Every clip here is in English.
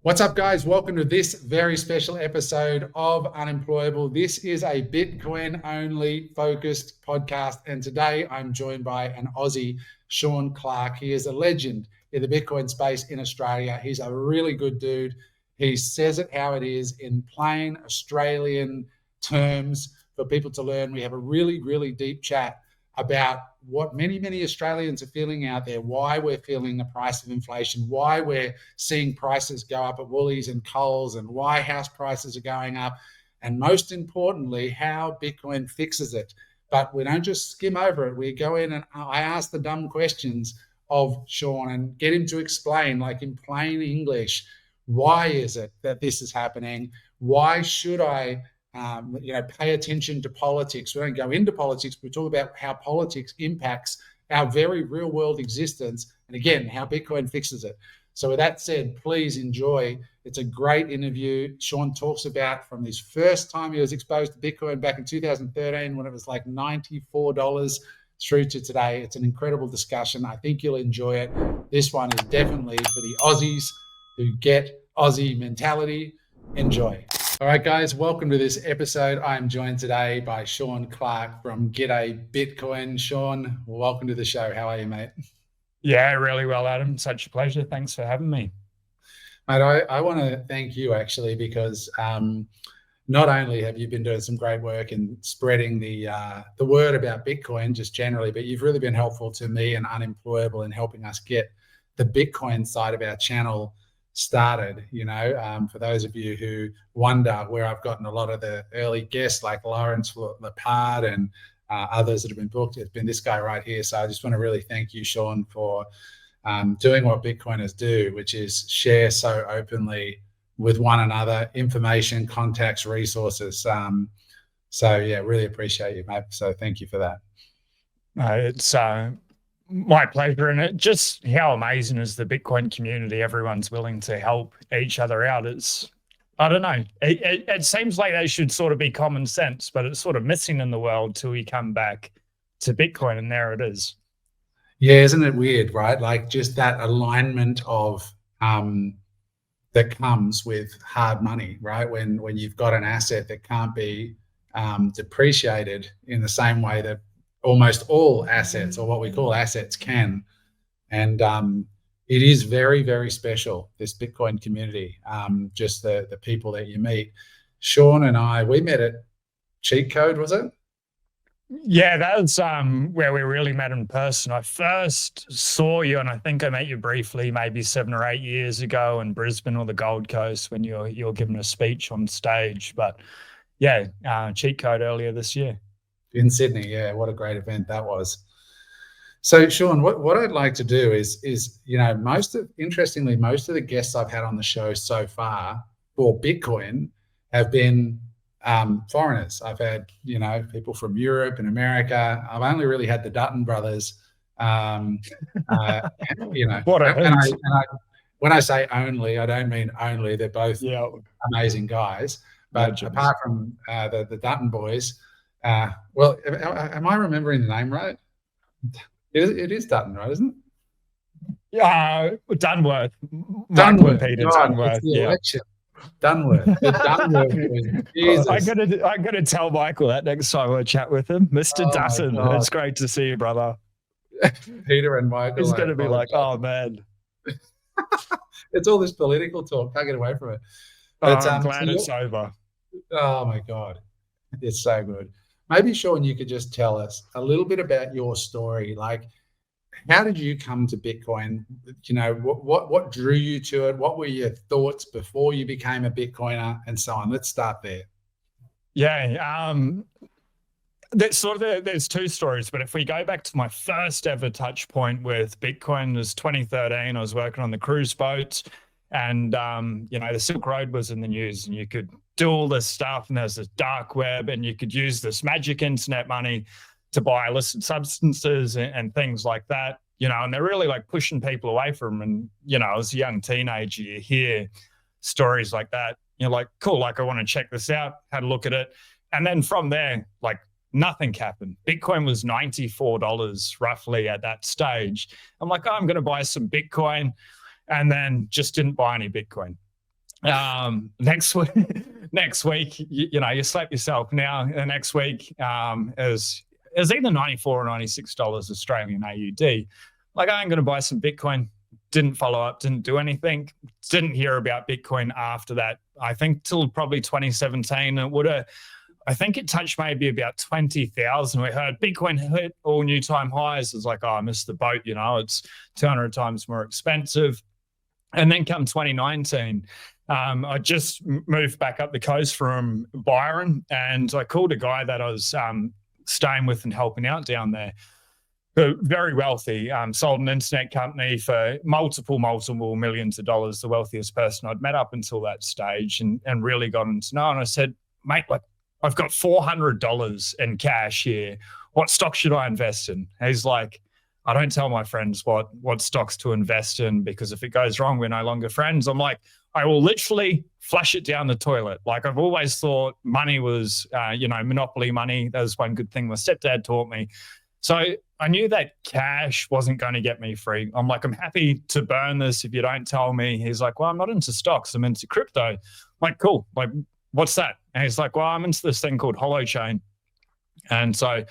What's up, guys? Welcome to this very special episode of Unemployable. This is a Bitcoin only focused podcast. And today I'm joined by an Aussie, Sean Clarke. He is a legend in the Bitcoin space in Australia. He's a really good dude. He says it how it is in plain Australian terms for people to learn. We have a really, really deep chat about what many Australians are feeling out there, why we're feeling the price of inflation, why we're seeing prices go up at Woollies and Coles, and why house prices are going up, and most importantly, how Bitcoin fixes it. But we don't just skim over it. We go in and I ask the dumb questions of Sean and get him to explain, like in plain English, why is it that this is happening? Why should I pay attention to politics? We don't go into politics. We talk about how politics impacts our very real world existence. And again, how Bitcoin fixes it. So with that said, please enjoy. It's a great interview. Sean talks about from his first time he was exposed to Bitcoin back in 2013 when it was like $94 through to today. It's an incredible discussion. I think you'll enjoy it. This one is definitely for the Aussies who get Aussie mentality. Enjoy. All right, guys, welcome to this episode. I'm joined today by Sean Clarke from G'day Bitcoin. Sean, welcome to the show. How are you, mate? Yeah, really well, Adam. Such a pleasure. Thanks for having me. Mate, I want to thank you actually because not only have you been doing some great work in spreading the word about Bitcoin just generally, but you've really been helpful to me and Unemployable in helping us get the Bitcoin side of our channel started. For those of you who wonder where I've gotten a lot of the early guests like Lawrence Lepard and others that have been booked, it's been this guy right here. So I just want to really thank you, Sean, for doing what Bitcoiners do, which is share so openly with one another, information, contacts, resources. So yeah, really appreciate you, mate. So thank you for that. It's my pleasure. And it just how amazing is the Bitcoin community. Everyone's willing to help each other out. I don't know. It seems like that should sort of be common sense, but it's sort of missing in the world till we come back to Bitcoin, and there it is. Yeah, isn't it weird, right? Like just that alignment of that comes with hard money, right? When you've got an asset that can't be depreciated in the same way that almost all assets, or what we call assets, can. And it is very, very special, this Bitcoin community, just the people that you meet. Sean and I, we met at Cheat Code, was it? Yeah, that was where we really met in person. I first saw you, and I think I met you briefly maybe 7 or 8 years ago in Brisbane or the Gold Coast when you were giving a speech on stage. But yeah, Cheat Code earlier this year. In Sydney, yeah, what a great event that was. So, Sean, what I'd like to do is interestingly, most of the guests I've had on the show so far for Bitcoin have been foreigners. I've had people from Europe and America. I've only really had the Dutton brothers. What when I say only, I don't mean only. They're both amazing guys. But apart from the Dutton boys. Well, am I remembering the name right? It is Dutton, right? Isn't it? Yeah, Dunworth. Peter Dunworth. Yeah. Dunworth. Jesus. I gotta tell Michael that next time I chat with him, Mr. Dutton. It's great to see you, brother. Peter and Michael. He's gonna be like, oh man. It's all this political talk. Can't get away from it. But, I'm glad it's over. Oh my God, it's so good. Maybe, Sean, you could just tell us a little bit about your story. Like, how did you come to Bitcoin? What drew you to it? What were your thoughts before you became a Bitcoiner, and so on? Let's start there. Yeah, there's two stories, but if we go back to my first ever touch point with Bitcoin, it was 2013. I was working on the cruise boats, and the Silk Road was in the news, and you could do all this stuff, and there's this dark web, and you could use this magic internet money to buy illicit substances and things like that, and they're really like pushing people away from them. And, as a young teenager, you hear stories like that. You're like, cool, like I want to check this out, had a look at it. And then from there, like nothing happened. Bitcoin was $94 roughly at that stage. I'm like, I'm going to buy some Bitcoin, and then just didn't buy any Bitcoin. Next week, you slap yourself now. The next week is either $94 or $96 Australian AUD. Like, I'm going to buy some Bitcoin. Didn't follow up, didn't do anything. Didn't hear about Bitcoin after that. I think till probably 2017, I think it touched maybe about 20,000. We heard Bitcoin hit all new time highs. It's like, oh, I missed the boat. It's 200 times more expensive. And then come 2019, I just moved back up the coast from Byron, and I called a guy that I was staying with and helping out down there. Very wealthy, sold an internet company for multiple millions of dollars, the wealthiest person I'd met up until that stage, and really gotten to know. And I said, mate, like, I've got $400 in cash here. What stock should I invest in? And he's like, I don't tell my friends what stocks to invest in, because if it goes wrong, we're no longer friends. I'm like, I will literally flush it down the toilet. Like, I've always thought money was, monopoly money. That was one good thing my stepdad taught me. So I knew that cash wasn't going to get me free. I'm like, I'm happy to burn this if you don't tell me. He's like, well, I'm not into stocks. I'm into crypto. I'm like, cool. Like, what's that? And he's like, well, I'm into this thing called Holochain. And so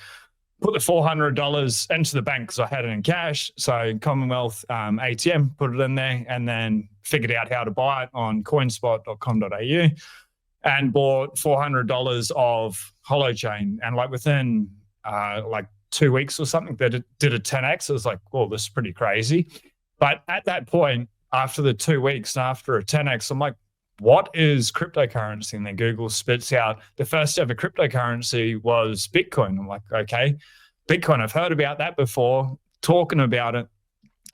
put the $400 into the bank because I had it in cash. So Commonwealth ATM, put it in there, and then figured out how to buy it on coinspot.com.au and bought $400 of Holochain. And like within 2 weeks or something, that it did a 10x. I was like, well, this is pretty crazy. But at that point, after the 2 weeks, after a 10x, I'm like, what is cryptocurrency? And then Google spits out the first ever cryptocurrency was Bitcoin. I'm like, okay, Bitcoin, I've heard about that before, talking about it.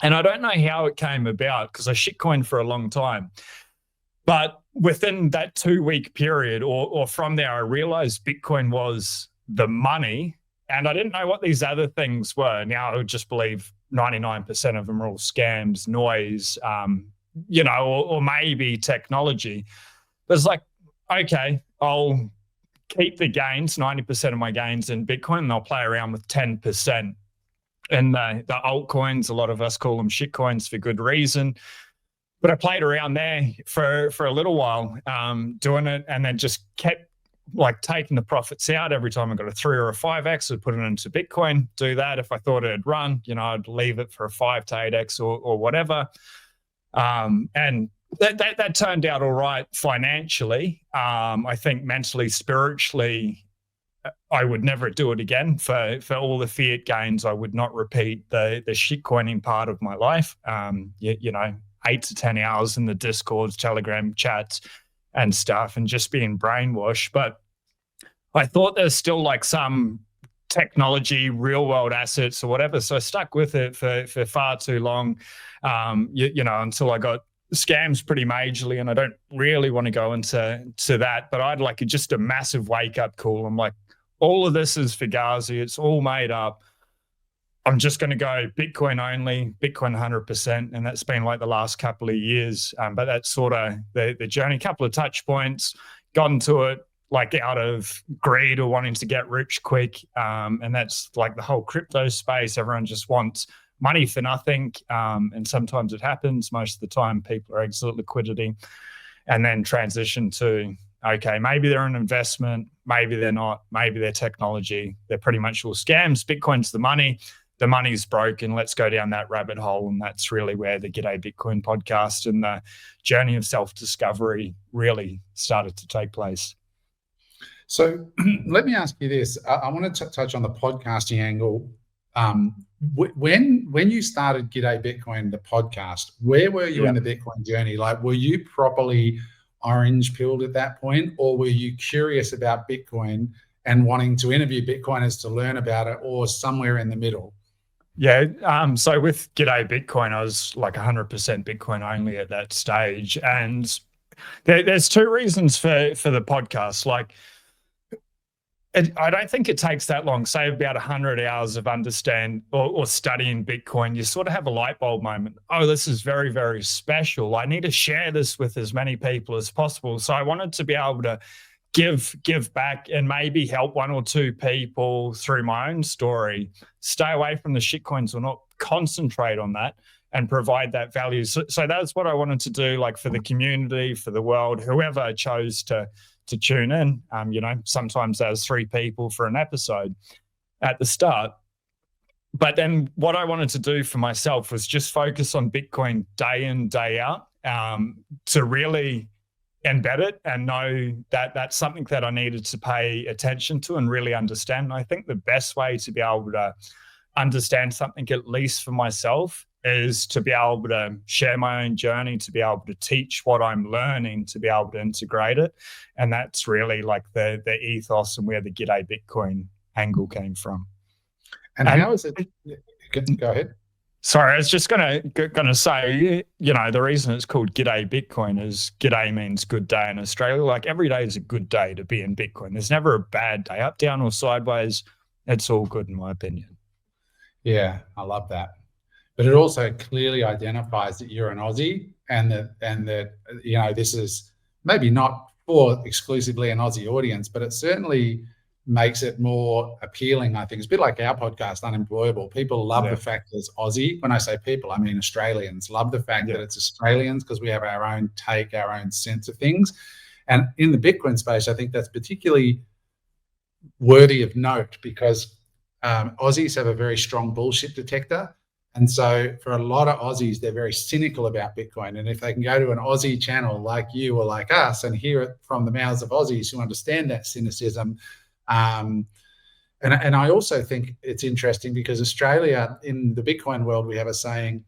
And I don't know how it came about because I shitcoined for a long time. But within that 2 week period or from there, I realized Bitcoin was the money. And I didn't know what these other things were. Now I would just believe 99% of them are all scams, noise, or maybe technology. But it's like, okay, I'll keep the gains, 90% of my gains in Bitcoin, and I'll play around with 10%. And the altcoins, a lot of us call them shitcoins for good reason. But I played around there for a little while, doing it, and then just kept like taking the profits out every time I got a 3 or a 5x. I'd put it into Bitcoin, do that. If I thought it'd run, I'd leave it for a 5 to 8x or whatever. And that turned out all right financially. I think mentally, spiritually, I would never do it again. For all the fiat gains, I would not repeat the shitcoining part of my life. 8 to 10 hours in the Discords, Telegram chats and stuff, and just being brainwashed. But I thought there's still like some technology, real world assets or whatever. So I stuck with it for far too long, until I got scams pretty majorly. And I don't really want to go into that, but I'd like just a massive wake up call. I'm like, all of this is fugazi. It's all made up. I'm just going to go Bitcoin only, Bitcoin 100%. And that's been like the last couple of years. But that's sort of the journey, couple of touch points, got into it like out of greed or wanting to get rich quick. And that's like the whole crypto space. Everyone just wants money for nothing. And sometimes it happens. Most of the time people are exit liquidity, and then transition to, okay, maybe they're an investment, maybe they're not, maybe they're technology. They're pretty much all scams. Bitcoin's the money. The money's broken. Let's go down that rabbit hole. And that's really where the G'day Bitcoin podcast and the journey of self-discovery really started to take place. So let me ask you this. I want to touch on the podcasting angle. When you started G'day Bitcoin, the podcast, where were you in the Bitcoin journey? Like, were you properly orange pilled at that point, or were you curious about Bitcoin and wanting to interview Bitcoiners to learn about it, or somewhere in the middle? Yeah. So with G'day Bitcoin, I was like 100% Bitcoin only at that stage. And there's two reasons for the podcast. Like, I don't think it takes that long, say about 100 hours of understand or studying Bitcoin, you sort of have a light bulb moment. Oh, this is very, very special. I need to share this with as many people as possible. So I wanted to be able to give back and maybe help one or two people through my own story. Stay away from the shitcoins or not concentrate on that and provide that value. So that's what I wanted to do, like for the community, for the world, whoever chose to tune in. Sometimes there's 3 people for an episode at the start. But then what I wanted to do for myself was just focus on Bitcoin day in, day out, to really embed it and know that that's something that I needed to pay attention to and really understand. And I think the best way to be able to understand something, at least for myself, is to be able to share my own journey, to be able to teach what I'm learning, to be able to integrate it. And that's really like the ethos and where the G'day Bitcoin angle came from. And how is it? Go ahead. Sorry, I was just gonna say, the reason it's called G'day Bitcoin is G'day means good day in Australia. Like every day is a good day to be in Bitcoin. There's never a bad day, up, down, or sideways. It's all good in my opinion. Yeah, I love that. But it also clearly identifies that you're an Aussie and that this is maybe not for exclusively an Aussie audience, but it certainly makes it more appealing, I think. It's a bit like our podcast, Unemployable. People love the fact that it's Aussie. When I say people, I mean Australians love the fact that it's Australians because we have our own take, our own sense of things. And in the Bitcoin space, I think that's particularly worthy of note because Aussies have a very strong bullshit detector. And so for a lot of Aussies, they're very cynical about Bitcoin. And if they can go to an Aussie channel like you or like us and hear it from the mouths of Aussies who understand that cynicism, and I also think it's interesting because Australia, in the Bitcoin world, we have a saying,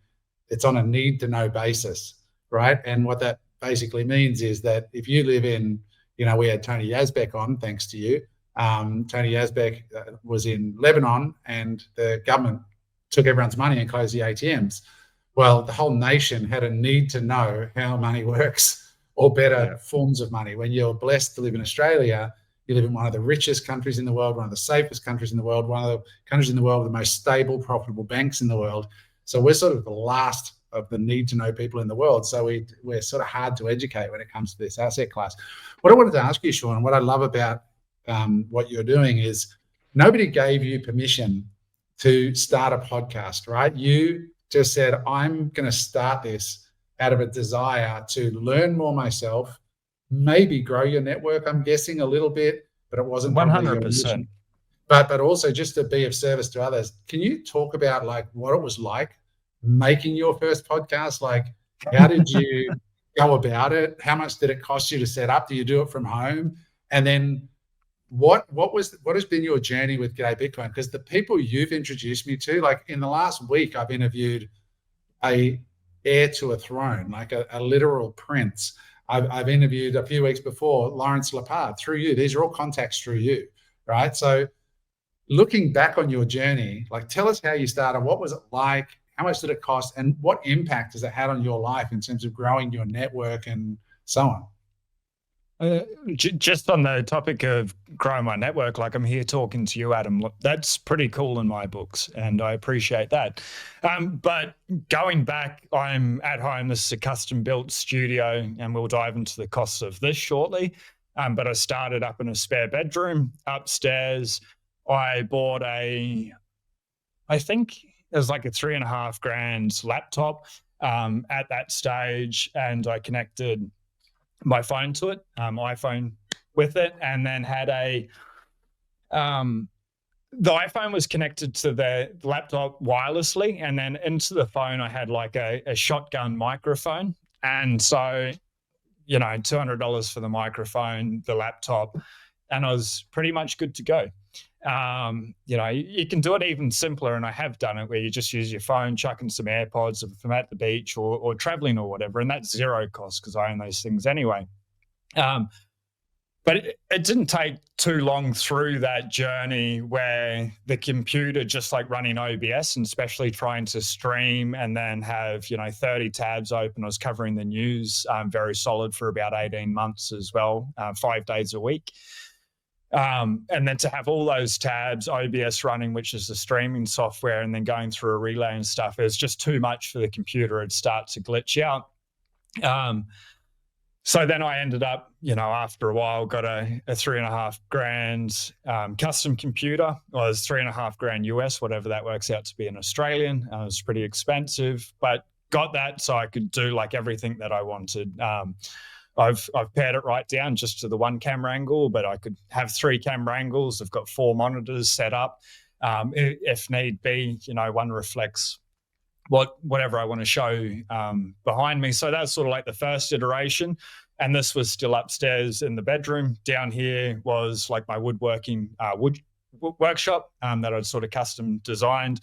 it's on a need to know basis, right? And what that basically means is that if you live in, we had Tony Yazbek on, thanks to you. Tony Yazbek was in Lebanon and the government took everyone's money and closed the ATMs. Well, the whole nation had a need to know how money works or better forms of money. When you're blessed to live in Australia, you live in one of the richest countries in the world, one of the safest countries in the world, one of the countries in the world with the most stable, profitable banks in the world. So we're sort of the last of the need to know people in the world. So we're sort of hard to educate when it comes to this asset class. What I wanted to ask you, Sean, what I love about what you're doing is nobody gave you permission to start a podcast, right? You just said, I'm going to start this out of a desire to learn more myself, maybe grow your network, I'm guessing a little bit, but it wasn't 100%. But also just to be of service to others. Can you talk about like what it was like making your first podcast? Like, how did you go about it? How much did it cost you to set up? Do you do it from home? And then what has been your journey with G'day Bitcoin? Because the people you've introduced me to, like in the last week, I've interviewed a heir to a throne, like a literal prince. I've interviewed a few weeks before Lawrence Lepard through you. These are all contacts through you, right? So looking back on your journey, like tell us how you started. What was it like? How much did it cost? And what impact has it had on your life in terms of growing your network and so on? Just on the topic of growing my network, like I'm here talking to you, Adam, that's pretty cool in my books, and I appreciate that. But going back, I'm at home. This is a custom-built studio, and we'll dive into the costs of this shortly. But I started up in a spare bedroom upstairs. I bought I think it was like a $3,500 laptop at that stage, and I connected my phone to it, iPhone with it, and then had the iPhone was connected to the laptop wirelessly, and then into the phone I had like a shotgun microphone. And so, $200 for the microphone, the laptop, and I was pretty much good to go. You can do it even simpler, and I have done it, where you just use your phone, chuck in some AirPods if I'm at the beach or traveling or whatever, and that's zero cost because I own those things anyway. But it didn't take too long through that journey where the computer, just like running OBS and especially trying to stream and then have 30 tabs open. I was covering the news, very solid for about 18 months as well, 5 days a week. And then to have all those tabs, OBS running, which is the streaming software, and then going through a relay and stuff, it was just too much for the computer. It'd start to glitch out. So then I ended up, after a while, got a $3,500 custom computer. Well, it was $3,500 US, whatever that works out to be in Australian. It was pretty expensive, but got that so I could do like everything that I wanted. I've pared it right down just to the one camera angle, but I could have 3 camera angles. I've got 4 monitors set up. If need be, one reflects whatever I want to show behind me. So that's sort of like the first iteration. And this was still upstairs in the bedroom. Down here was like my woodworking workshop that I'd sort of custom designed.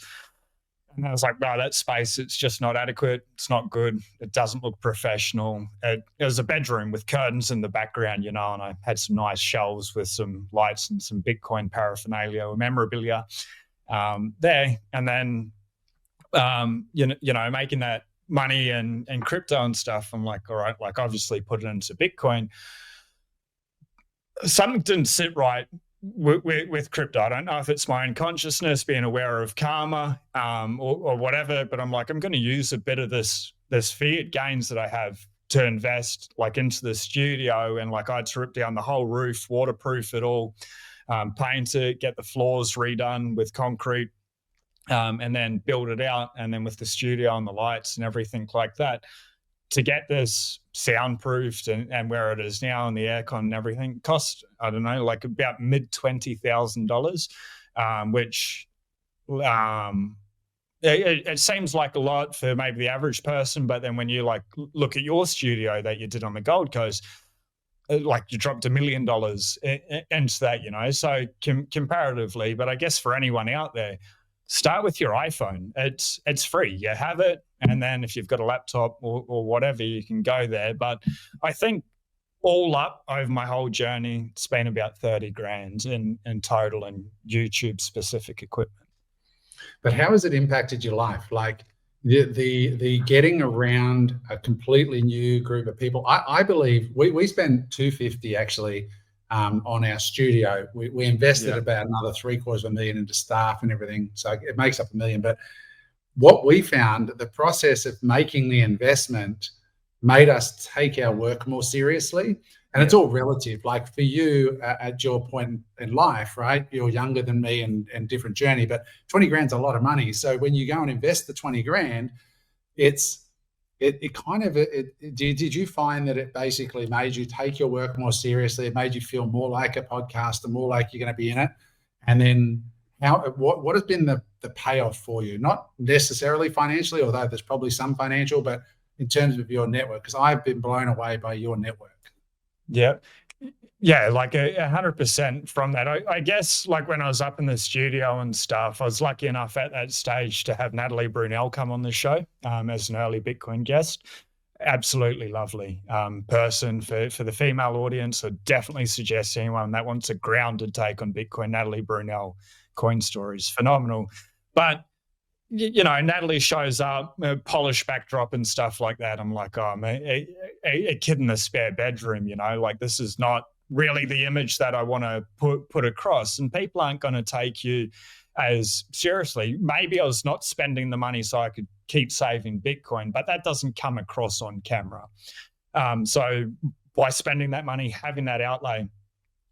And I was like, no, that space, it's just not adequate. It's not good. It doesn't look professional. It was a bedroom with curtains in the background, and I had some nice shelves with some lights and some Bitcoin paraphernalia or memorabilia there. And then making that money and crypto and stuff, I'm like, all right, like obviously put it into Bitcoin. Something didn't sit right with crypto. I don't know if it's my own consciousness, being aware of karma or whatever, but I'm like, I'm going to use a bit of this fiat gains that I have to invest like into the studio. And like I'd rip down the whole roof, waterproof it all, paint it, get the floors redone with concrete, and then build it out. And then with the studio and the lights and everything like that, to get this soundproofed and where it is now and the aircon and everything cost, I don't know, like about mid $20,000, which it seems like a lot for maybe the average person. But then when you like look at your studio that you did on the Gold Coast, like you dropped $1 million into that, so comparatively. But I guess for anyone out there, start with your iPhone. It's free. You have it. And then if you've got a laptop or whatever, you can go there. But I think all up over my whole journey, it's been about 30 grand in total and YouTube specific equipment. But how has it impacted your life? Like the getting around a completely new group of people. I believe we spent $250 actually on our studio. We invested about another $750,000 into staff and everything. So it makes up $1 million. But what we found, the process of making the investment made us take our work more seriously. And it's all relative. Like for you at your point in life, right? You're younger than me and different journey, but 20 grand's a lot of money. So when you go and invest the 20 grand, did you find that it basically made you take your work more seriously? It made you feel more like a podcaster, more like you're going to be in it? And then what has been the payoff for you? Not necessarily financially, although there's probably some financial, but in terms of your network, because I've been blown away by your network. Yeah, like 100% from that. I guess like when I was up in the studio and stuff, I was lucky enough at that stage to have Natalie Brunel come on the show as an early Bitcoin guest. Absolutely lovely person. For the female audience, I definitely suggest anyone that wants a grounded take on Bitcoin, Natalie Brunel, Coin Stories, phenomenal. But Natalie shows up, polished backdrop and stuff like that. I'm like, oh, I'm a kid in a spare bedroom, like this is not really the image that I want to put across. And people aren't going to take you as seriously. Maybe I was not spending the money so I could keep saving Bitcoin, but that doesn't come across on camera. So by spending that money, having that outlay,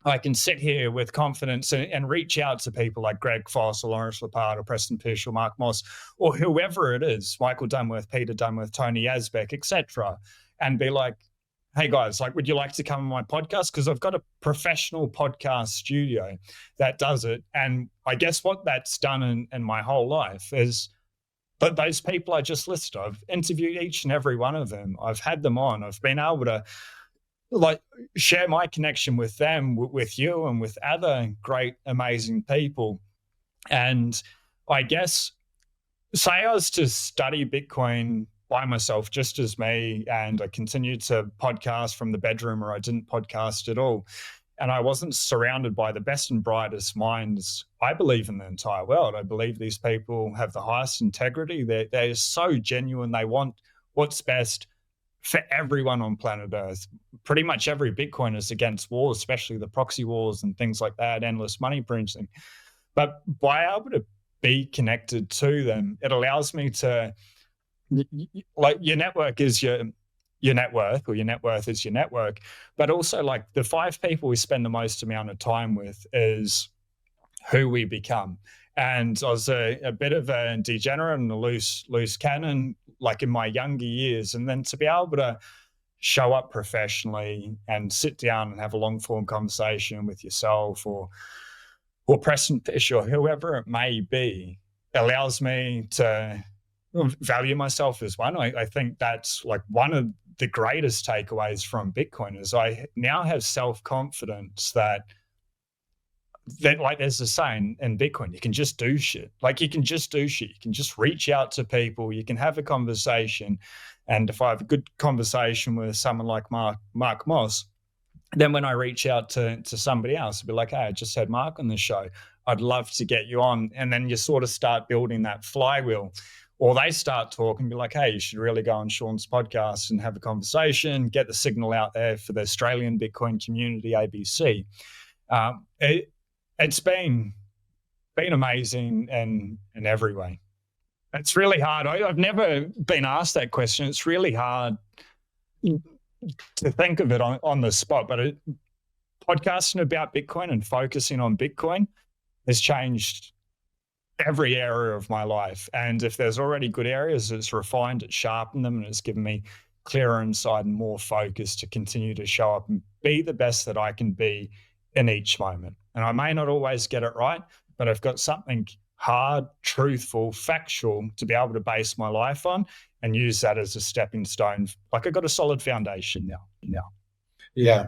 I can sit here with confidence and reach out to people like Greg Foss or Lawrence Lepard or Preston Pish or Mark Moss or whoever it is, Michael Dunworth, Peter Dunworth, Tony Yazbek, etc., and be like, hey guys, like, would you like to come on my podcast? Because I've got a professional podcast studio that does it. And I guess what that's done in my whole life is, but those people I just listed, I've interviewed each and every one of them. I've had them on. I've been able to like share my connection with them, with you, and with other great, amazing people. And I guess, say I was to study Bitcoin by myself, just as me, and I continued to podcast from the bedroom, or I didn't podcast at all, and I wasn't surrounded by the best and brightest minds, I believe, in the entire world. I believe these people have the highest integrity. They're so genuine. They want what's best for everyone on planet Earth. Pretty much every Bitcoiner is against wars, especially the proxy wars and things like that, endless money printing. But by able to be connected to them, it allows me to, like, your network is your net worth, or your net worth is your network. But also, like, the 5 people we spend the most amount of time with is who we become. And I was a bit of a degenerate and a loose cannon, like in my younger years. And then to be able to show up professionally and sit down and have a long form conversation with yourself, or Preston Fish, or whoever it may be, allows me to value myself as one. I think that's like one of the greatest takeaways from Bitcoin is I now have self-confidence that like there's a saying in Bitcoin, you can just do shit. Like you can just do shit. You can just reach out to people. You can have a conversation. And if I have a good conversation with someone like Mark Moss, then when I reach out to somebody else, I'll be like, hey, I just had Mark on the show. I'd love to get you on. And then you sort of start building that flywheel. Or they start talking, be like, hey, you should really go on Sean's podcast and have a conversation, get the signal out there for the Australian Bitcoin community, ABC. It's been amazing in every way. It's really hard. I've never been asked that question. It's really hard to think of it on the spot, but podcasting about Bitcoin and focusing on Bitcoin has changed every area of my life. And if there's already good areas, it's refined, it's sharpened them, and it's given me clearer insight and more focus to continue to show up and be the best that I can be in each moment. And I may not always get it right, but I've got something hard, truthful, factual to be able to base my life on and use that as a stepping stone. Like I've got a solid foundation now. Yeah.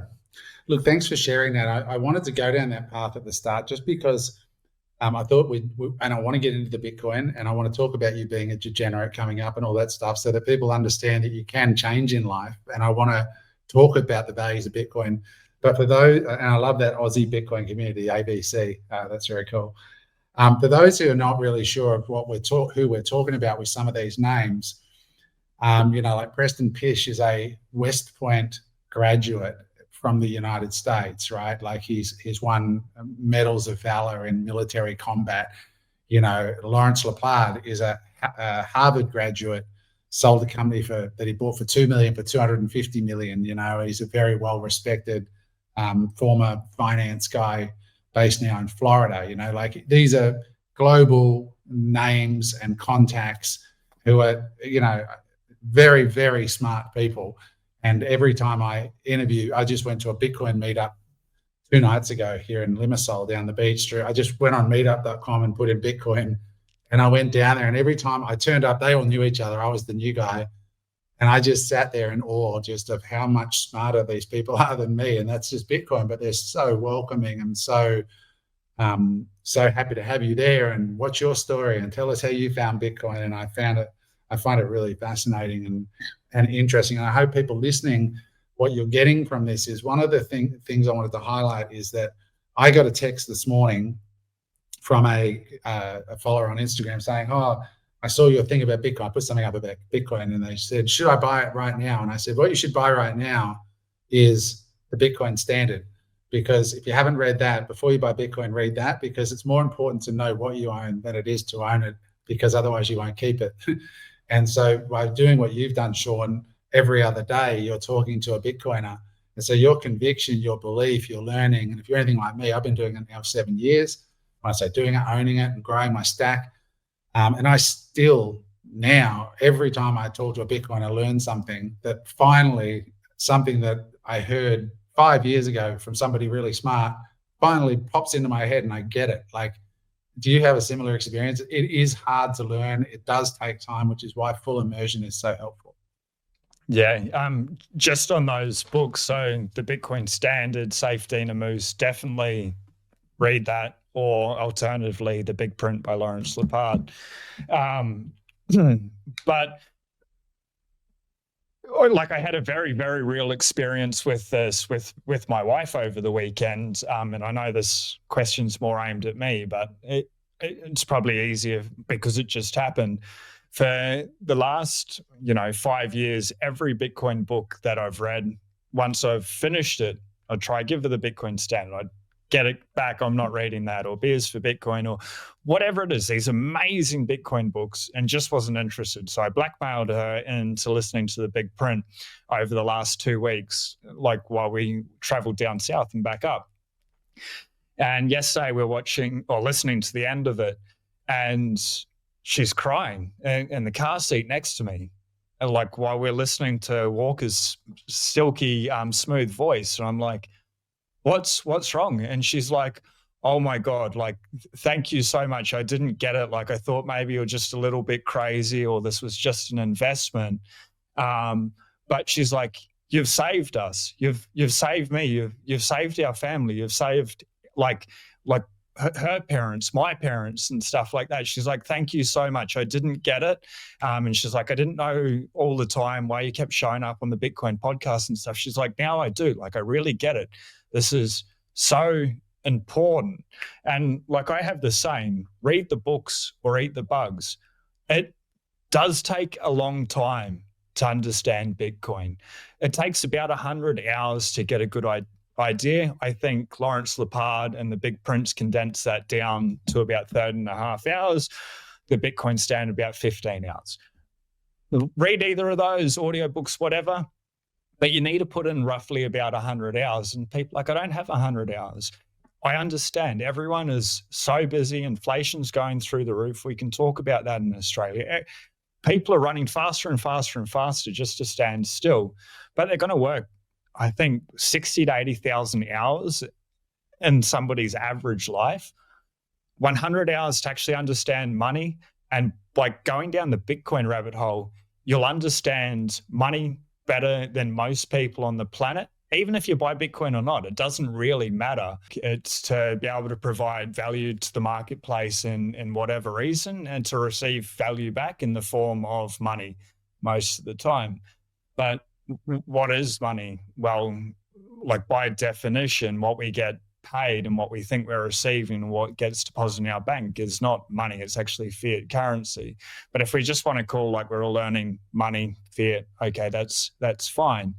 Look, thanks for sharing that. I wanted to go down that path at the start just because I thought and I want to get into the Bitcoin, and I want to talk about you being a degenerate coming up and all that stuff so that people understand that you can change in life. And I want to talk about the values of Bitcoin. But for those, and I love that Aussie Bitcoin community, ABC, that's very cool. For those who are not really sure of who we're talking about with some of these names, like Preston Pish is a West Point graduate from the United States, right? Like he's won medals of valor in military combat. Lawrence Lepard is a Harvard graduate, sold a company that he bought for $2 million for $250 million. He's a very well-respected former finance guy based now in Florida. Like these are global names and contacts who are, very, very smart people. And every time I interview, I just went to a Bitcoin meetup 2 nights ago here in Limassol down the beach. I just went on meetup.com and put in Bitcoin, and I went down there, and every time I turned up, they all knew each other. I was the new guy. And I just sat there in awe just of how much smarter these people are than me. And that's just Bitcoin, but they're so welcoming and so happy to have you there. And what's your story? And tell us how you found Bitcoin. And I find it really fascinating and interesting. And I hope people listening, what you're getting from this is one of the things I wanted to highlight is that I got a text this morning from a follower on Instagram saying, oh, I saw your thing about Bitcoin. I put something up about Bitcoin, and they said, should I buy it right now? And I said, what you should buy right now is the Bitcoin Standard, because if you haven't read that, before you buy Bitcoin, read that, because it's more important to know what you own than it is to own it, because otherwise you won't keep it. And so by doing what you've done, Sean, every other day, you're talking to a Bitcoiner. And so your conviction, your belief, your learning, and if you're anything like me, I've been doing it now 7 years. When I say doing it, owning it and growing my stack. And I still now, every time I talk to a Bitcoin, I learn something that finally, something that I heard 5 years ago from somebody really smart, finally pops into my head and I get it. Like, do you have a similar experience? It is hard to learn. It does take time, which is why full immersion is so helpful. Yeah, just on those books, so the Bitcoin Standard, Safety and a Moose, definitely read that, or alternatively, The Big Print by Lawrence Lepard. But like I had a very, very real experience with this with my wife over the weekend. And I know this question's more aimed at me, but it's probably easier because it just happened. For the last, 5 years, every Bitcoin book that I've read, once I've finished it, I'd try give it the Bitcoin Standard. I'd get it back, I'm not reading that, or Beers for Bitcoin, or whatever it is, these amazing Bitcoin books, and just wasn't interested. So I blackmailed her into listening to the big print over the last 2 weeks, like while we traveled down south and back up. And yesterday we're watching or listening to the end of it, and she's crying in the car seat next to me, and like while we're listening to Walker's silky, smooth voice. And I'm like, what's wrong? And she's like, oh my God, like, thank you so much. I didn't get it. Like, I thought maybe you're just a little bit crazy, or this was just an investment. But she's like, you've saved us. You've saved me. You've saved our family. You've saved like her parents, my parents, and stuff like that. She's like, thank you so much. I didn't get it. And she's like, I didn't know all the time why you kept showing up on the Bitcoin podcast and stuff. She's like, now I do. Like, I really get it. This is so important. And like, I have the saying, read the books or eat the bugs. It does take a long time to understand Bitcoin. It takes about 100 hours to get a good idea. I think Lawrence Lepard and the big prints condense that down to about 13.5 hours. The Bitcoin Standard about 15 hours. Read either of those, audiobooks, whatever, but you need to put in roughly about 100 hours. And people like, I don't have 100 hours. I understand everyone is so busy. Inflation's going through the roof. We can talk about that in Australia. People are running faster and faster and faster just to stand still, but they're going to work, I think, 60 to 80,000 hours in somebody's average life. 100 hours to actually understand money. And by going down the Bitcoin rabbit hole, you'll understand money better than most people on the planet. Even if you buy Bitcoin or not, it doesn't really matter. It's to be able to provide value to the marketplace in whatever reason, and to receive value back in the form of money most of the time. But what is money? Well, like, by definition, what we get paid and what we think we're receiving and what gets deposited in our bank is not money. It's actually fiat currency. But if we just want to call, like, we're all learning money, fiat, okay, that's fine.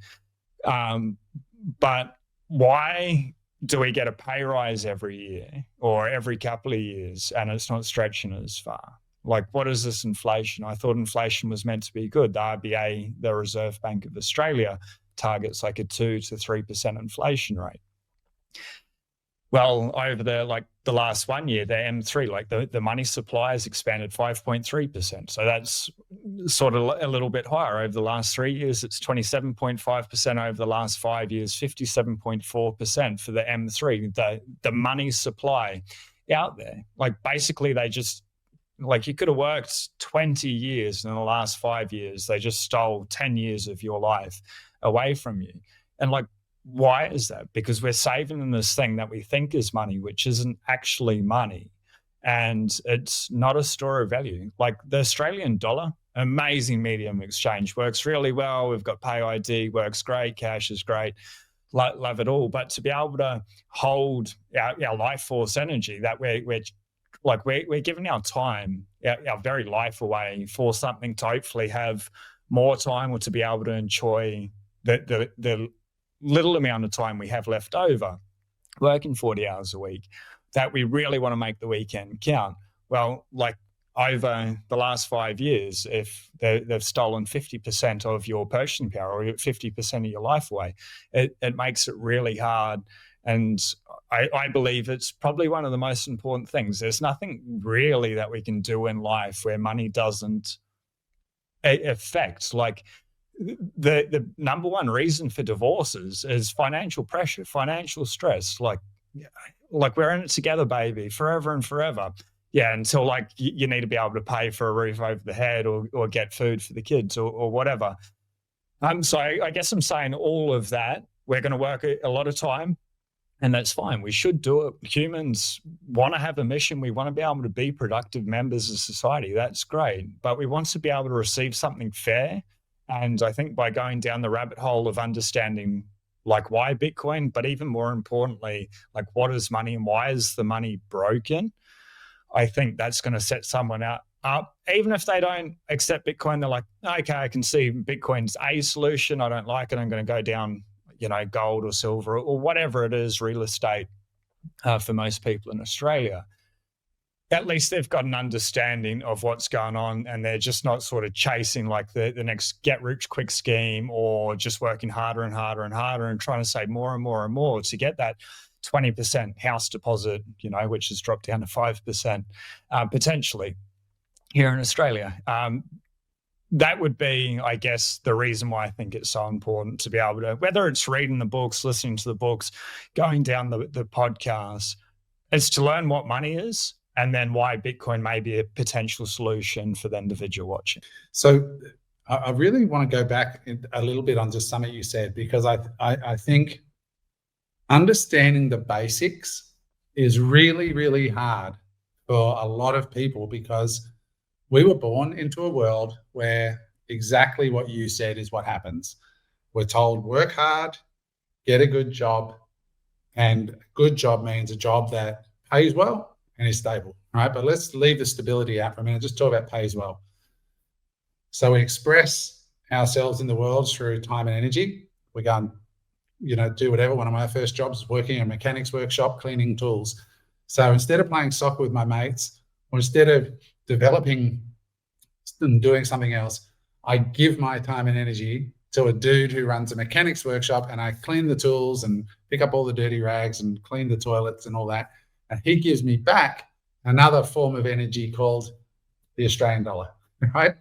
But why do we get a pay rise every year or every couple of years and it's not stretching as far? Like, what is this inflation? I thought inflation was meant to be good. The RBA, the Reserve Bank of Australia, targets like a 2 to 3% inflation rate. Well, over the last 1 year, the M3, like the money supply has expanded 5.3%. So that's sort of a little bit higher. Over the last 3 years, it's 27.5%. Over the last 5 years, 57.4% for the M3, the money supply out there. Like, basically, they just, like, you could have worked 20 years in the last 5 years. They just stole 10 years of your life away from you. And like, why is that? Because we're saving in this thing that we think is money, which isn't actually money. And it's not a store of value. Like, the Australian dollar, amazing medium exchange, works really well. We've got Pay ID, works great. Cash is great. Love it all. But to be able to hold our life force energy that we're giving our time, our very life away for something to hopefully have more time, or to be able to enjoy the little amount of time we have left over, working 40 hours a week, that we really want to make the weekend count. Well, like, over the last 5 years, if they've stolen 50% of your purchasing power or 50% of your life away, it makes it really hard. And I believe it's probably one of the most important things. There's nothing really that we can do in life where money doesn't affect. Like, the number one reason for divorces is financial pressure, financial stress. Like we're in it together, baby, forever and forever. Yeah, until like you need to be able to pay for a roof over the head or get food for the kids or whatever. So I guess I'm saying all of that. We're going to work a lot of time, and that's fine. We should do it. Humans want to have a mission. We want to be able to be productive members of society. That's great. But we want to be able to receive something fair. And I think by going down the rabbit hole of understanding like why Bitcoin, but even more importantly, like what is money and why is the money broken? I think that's going to set someone up. Even if they don't accept Bitcoin, they're like, okay, I can see Bitcoin's a solution. I don't like it. I'm going to go down, gold or silver or whatever it is, real estate. for most people in Australia. At least they've got an understanding of what's going on, and they're just not sort of chasing like the next get rich quick scheme, or just working harder and harder and harder and trying to save more and more and more to get that 20% house deposit, which has dropped down to 5% potentially here in Australia. That would be, I guess, the reason why I think it's so important to be able to, whether it's reading the books, listening to the books, going down the podcast, is to learn what money is, and then why Bitcoin may be a potential solution for the individual watching. So I really want to go back a little bit on just something you said, because I think understanding the basics is really, really hard for a lot of people, because we were born into a world where exactly what you said is what happens. We're told work hard, get a good job, and a good job means a job that pays well and is stable, right? But let's leave the stability out for a minute, just talk about pays well. So we express ourselves in the world through time and energy. We go and do whatever. One of my first jobs was working in a mechanics workshop, cleaning tools. So instead of playing soccer with my mates, or instead of developing and doing something else, I give my time and energy to a dude who runs a mechanics workshop, and I clean the tools and pick up all the dirty rags and clean the toilets and all that. And he gives me back another form of energy called the Australian dollar, right?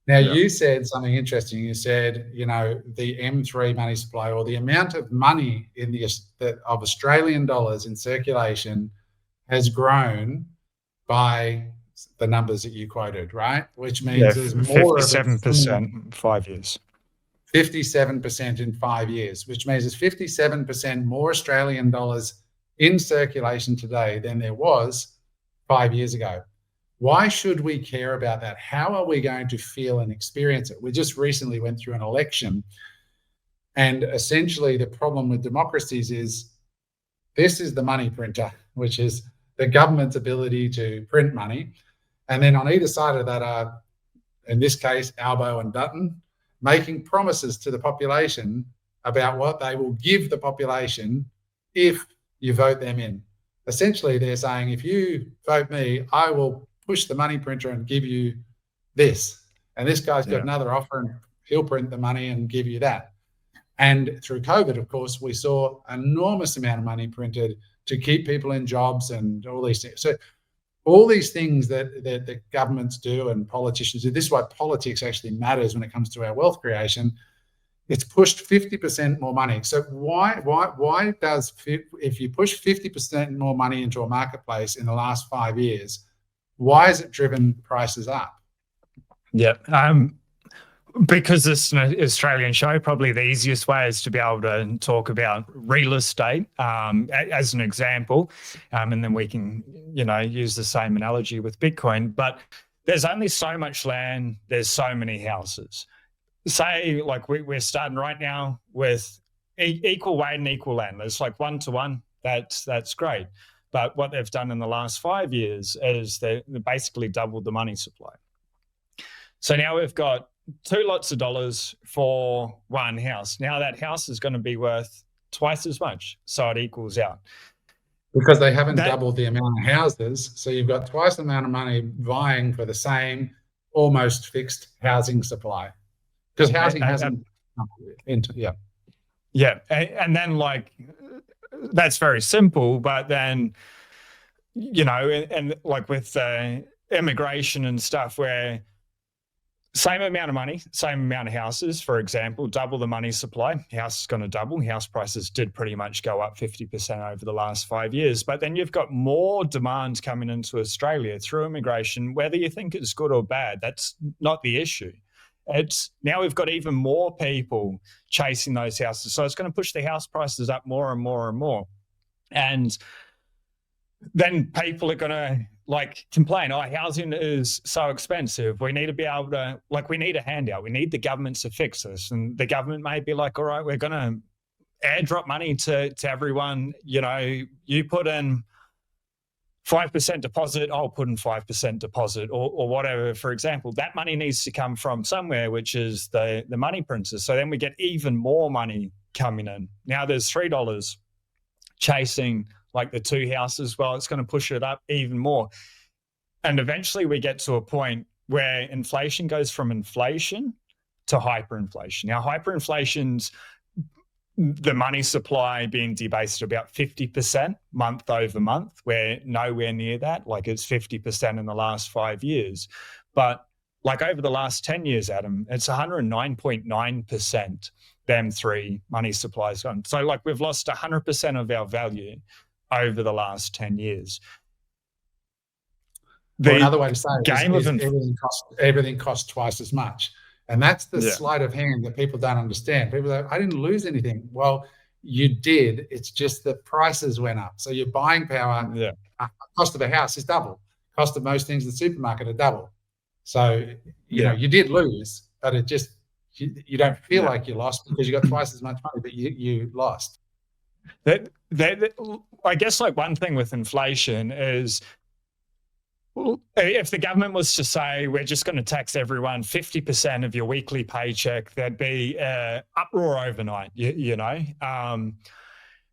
Now, You said something interesting. You said, the M3 money supply, or the amount of money of Australian dollars in circulation, has grown by the numbers that you quoted, right? Which means there's more 57% in 5 years. 57% in 5 years, which means there's 57% more Australian dollars in circulation today than there was 5 years ago. Why should we care about that? How are we going to feel and experience it? We just recently went through an election, and essentially the problem with democracies is this is the money printer, which is the government's ability to print money. And then on either side of that are, in this case, Albo and Dutton, making promises to the population about what they will give the population if you vote them in. Essentially, they're saying, if you vote me, I will push the money printer and give you this. And this guy's got another offer, and he'll print the money and give you that. And through COVID, of course, we saw an enormous amount of money printed to keep people in jobs and all these things. So all these things that the governments do and politicians do, this is why politics actually matters when it comes to our wealth creation. It's pushed 50% more money. So why does, if you push 50% more money into a marketplace in the last 5 years, why has it driven prices up? Yeah. Because it's an Australian show, probably the easiest way is to be able to talk about real estate as an example, and then we can, use the same analogy with Bitcoin. But there's only so much land, there's so many houses. Say, like we're starting right now with equal weight and equal land. It's like 1-to-1. That's great. But what they've done in the last 5 years is they basically doubled the money supply. So now we've got 2 lots of dollars for one house. Now that house is going to be worth twice as much. So it equals out. Because they haven't doubled the amount of houses. So you've got twice the amount of money vying for the same almost fixed housing supply. Because housing hasn't... Yeah. And then that's very simple. But then, and like with immigration and stuff, where same amount of money, same amount of houses, for example, double the money supply, house is going to double. House prices did pretty much go up 50% over the last 5 years. But then you've got more demand coming into Australia through immigration, whether you think it's good or bad. That's not the issue. It's now we've got even more people chasing those houses. So it's going to push the house prices up more and more and more. And then people are going to complain, housing is so expensive. We need to be able to, we need a handout. We need the government to fix this. And the government may be like, all right, we're going to airdrop money to everyone. You put in 5% deposit, I'll put in 5% deposit or whatever. For example, that money needs to come from somewhere, which is the money printers. So then we get even more money coming in. Now there's $3 chasing like the two houses, well, it's going to push it up even more. And eventually we get to a point where inflation goes from inflation to hyperinflation. Now, hyperinflation's the money supply being debased about 50% month over month. We're nowhere near that. Like it's 50% in the last 5 years. But like over the last 10 years, Adam, it's 109.9%, them three money supplies gone. So like we've lost 100% of our value over the last 10 years. Well, another way to say it is everything costs twice as much. And that's the sleight of hand that people don't understand. People say, I didn't lose anything. Well, you did. It's just the prices went up. So your buying power, cost of a house is double. Cost of most things in the supermarket are double. So, you know, you did lose, but it just, you don't feel like you lost because you got twice as much money, but you lost. I guess like one thing with inflation is, if the government was to say we're just going to tax everyone 50% of your weekly paycheck, there'd be uproar overnight, you know. And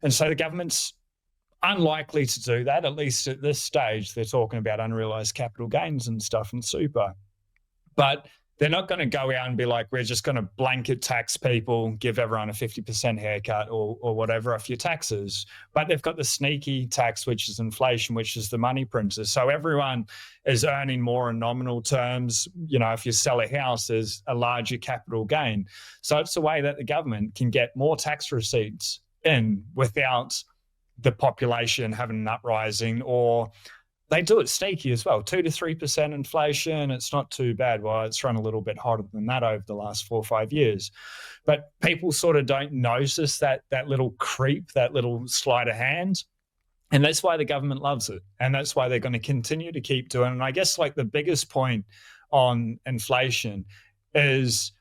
so the government's unlikely to do that, at least at this stage. They're talking about unrealized capital gains and stuff and super. But they're not going to go out and be like, we're just going to blanket tax people, give everyone a 50% haircut or whatever off your taxes. But they've got the sneaky tax, which is inflation, which is the money printers. So everyone is earning more in nominal terms. You know, if you sell a house, there's a larger capital gain. So it's a way that the government can get more tax receipts in without the population having an uprising, or they do it sneaky as well. 2 to 3% inflation. It's not too bad. Well, it's run a little bit hotter than that over the last 4 or 5 years. But people sort of don't notice that little creep, that little sleight of hand. And that's why the government loves it. And that's why they're going to continue to keep doing it. And I guess like the biggest point on inflation is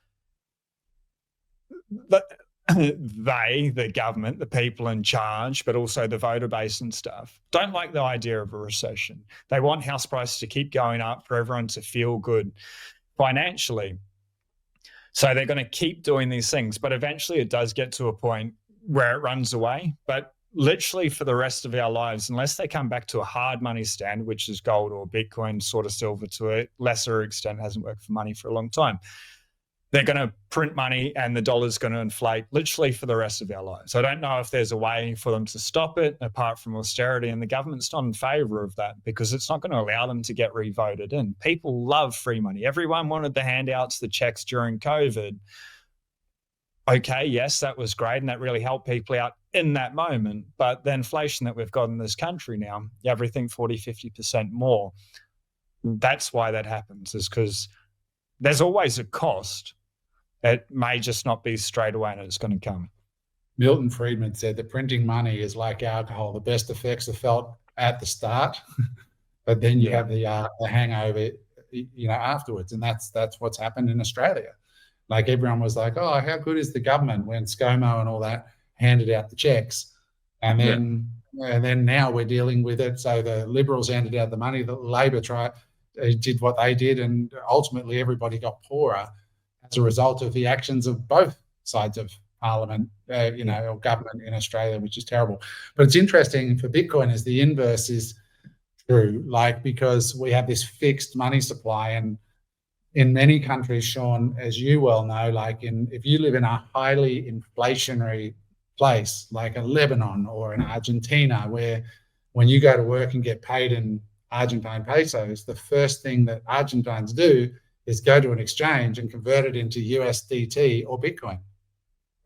that they, the government, the people in charge, but also the voter base and stuff, don't like the idea of a recession. They want house prices to keep going up for everyone to feel good financially. So they're going to keep doing these things, but eventually it does get to a point where it runs away. But literally for the rest of our lives, unless they come back to a hard money standard, which is gold or Bitcoin, sort of silver to a lesser extent, hasn't worked for money for a long time, they're going to print money and the dollar's going to inflate literally for the rest of our lives. I don't know if there's a way for them to stop it apart from austerity, and the government's not in favor of that because it's not going to allow them to get revoted in. People love free money. Everyone wanted the handouts, the checks during COVID. Okay, yes, that was great and that really helped people out in that moment. But the inflation that we've got in this country now, everything 40, 50% more. That's why that happens, is because there's always a cost. It may just not be straight away and it's going to come. Milton Friedman said that printing money is like alcohol. The best effects are felt at the start, but then you have the hangover, afterwards. And that's what's happened in Australia. Like everyone was like, oh, how good is the government when ScoMo and all that handed out the checks. And then now we're dealing with it. So the Liberals handed out the money, the Labor did what they did, and ultimately everybody got poorer as a result of the actions of both sides of Parliament, or government in Australia, which is terrible. But it's interesting for Bitcoin is the inverse is true, because we have this fixed money supply, and in many countries, Sean, as you well know, if you live in a highly inflationary place like a Lebanon or in Argentina, where when you go to work and get paid in Argentine pesos, the first thing that Argentines do is go to an exchange and convert it into USDT or Bitcoin,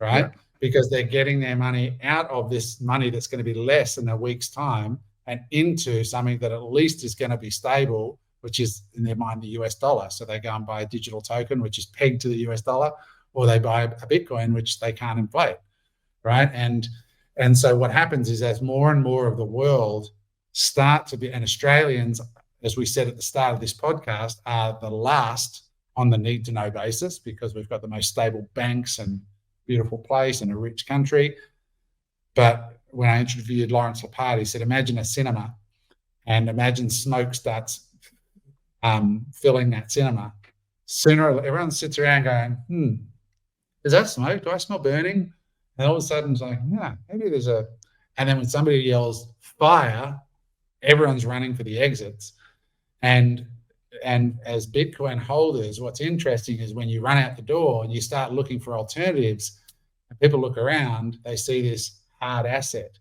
right? Yeah. Because they're getting their money out of this money that's going to be less in a week's time and into something that at least is going to be stable, which is in their mind the US dollar. So they go and buy a digital token, which is pegged to the US dollar, or they buy a Bitcoin, which they can't inflate, right? And so what happens is as more and more of the world start to be, and Australians, as we said at the start of this podcast, are the last on the need to know basis because we've got the most stable banks and beautiful place and a rich country. But when I interviewed Lawrence Lepard, he said, imagine a cinema and imagine smoke starts filling that cinema. Sooner, everyone sits around going, is that smoke? Do I smell burning? And all of a sudden it's like, maybe there's a And then when somebody yells fire, everyone's running for the exits. And as Bitcoin holders, what's interesting is when you run out the door and you start looking for alternatives, and people look around, they see this hard asset.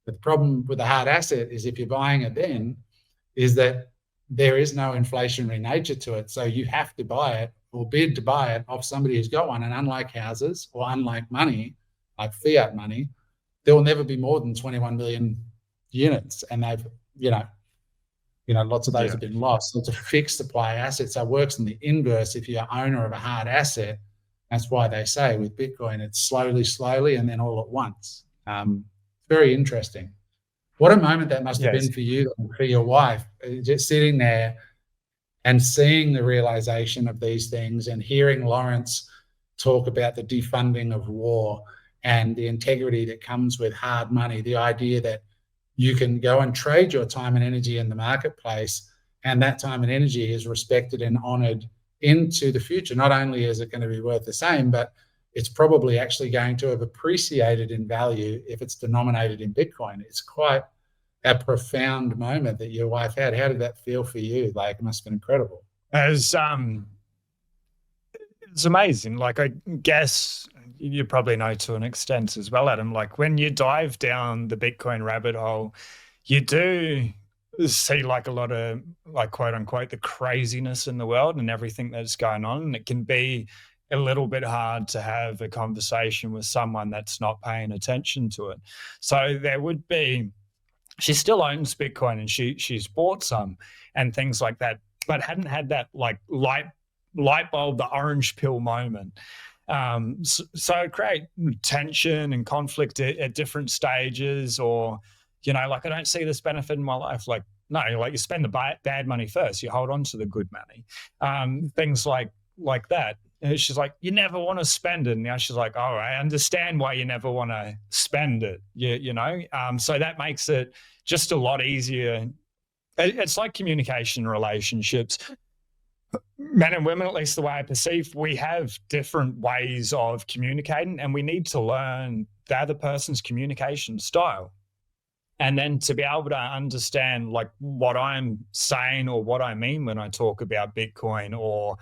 But the problem with the hard asset is if you're buying it then, is that there is no inflationary nature to it. So you have to buy it or bid to buy it off somebody who's got one. And unlike houses or unlike money, like fiat money, there will never be more than 21 million units. And they've, lots of those have been lost. So it's a fixed supply asset. So it works in the inverse if you're owner of a hard asset. That's why they say with Bitcoin, it's slowly, and then all at once. Very interesting. What a moment that must have been for you, for your wife, just sitting there and seeing the realization of these things and hearing Lawrence talk about the defunding of war and the integrity that comes with hard money, the idea that you can go and trade your time and energy in the marketplace, and that time and energy is respected and honored into the future. Not only is it going to be worth the same, but it's probably actually going to have appreciated in value if it's denominated in Bitcoin. It's quite a profound moment that your wife had. How did that feel for you? Like, it must have been incredible. It's amazing. Like, I guess you probably know to an extent as well, Adam, like when you dive down the Bitcoin rabbit hole, you do see like a lot of like quote unquote the craziness in the world and everything that's going on. And it can be a little bit hard to have a conversation with someone that's not paying attention to it. So there would be, she still owns Bitcoin and she's bought some and things like that, but hadn't had that like light bulb, the orange pill moment. So create tension and conflict at different stages, or, like, I don't see this benefit in my life. Like, no, like you spend the bad money first, you hold on to the good money. Things like that. And she's like, you never want to spend it. And now she's like, oh, I understand why you never want to spend it. So that makes it just a lot easier. It's like communication relationships. Men and women, at least the way I perceive, we have different ways of communicating, and we need to learn the other person's communication style. And then to be able to understand like what I'm saying or what I mean when I talk about Bitcoin, or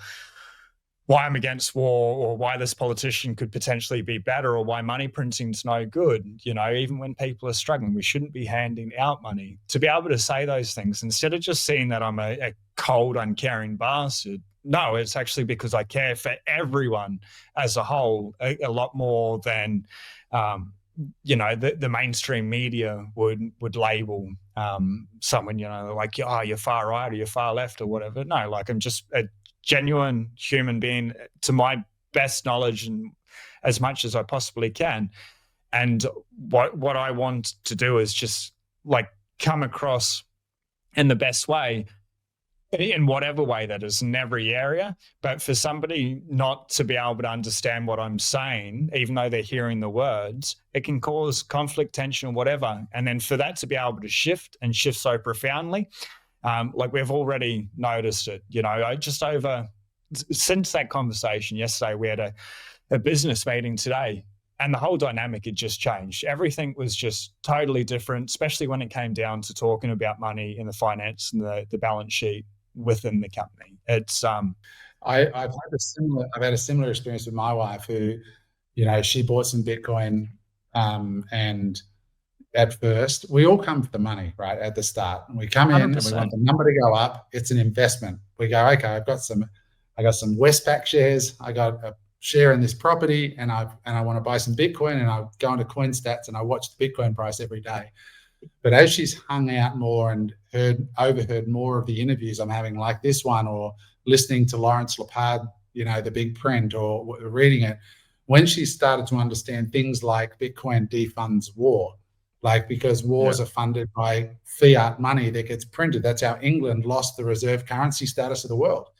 why I'm against war, or why this politician could potentially be better, or why money printing's no good. Even when people are struggling, we shouldn't be handing out money. To be able to say those things instead of just seeing that I'm a cold, uncaring bastard. No, it's actually because I care for everyone as a whole a lot more than, the mainstream media would label someone, like, oh, you're far right or you're far left or whatever. No, like, I'm just a genuine human being to my best knowledge and as much as I possibly can. And what I want to do is just like come across in the best way, in whatever way that is, in every area. But for somebody not to be able to understand what I'm saying, even though they're hearing the words, it can cause conflict, tension, or whatever. And then for that to be able to shift so profoundly, like we've already noticed it, since that conversation yesterday, we had a business meeting today, and the whole dynamic had just changed. Everything was just totally different, especially when it came down to talking about money and the finance and the balance sheet within the company. It's I've had a similar experience with my wife, who, she bought some Bitcoin, and at first, we all come for the money, right? At the start, and we come in 100%. And we want the number to go up. It's an investment. We go, okay, I got some Westpac shares. I got a share in this property, and I want to buy some Bitcoin. And I go into CoinStats and I watch the Bitcoin price every day. But as she's hung out more and overheard more of the interviews I'm having, like this one, or listening to Lawrence Lepard, the big print, or reading it, when she started to understand things like Bitcoin defunds war. Like, because wars are funded by fiat money that gets printed. That's how England lost the reserve currency status of the world.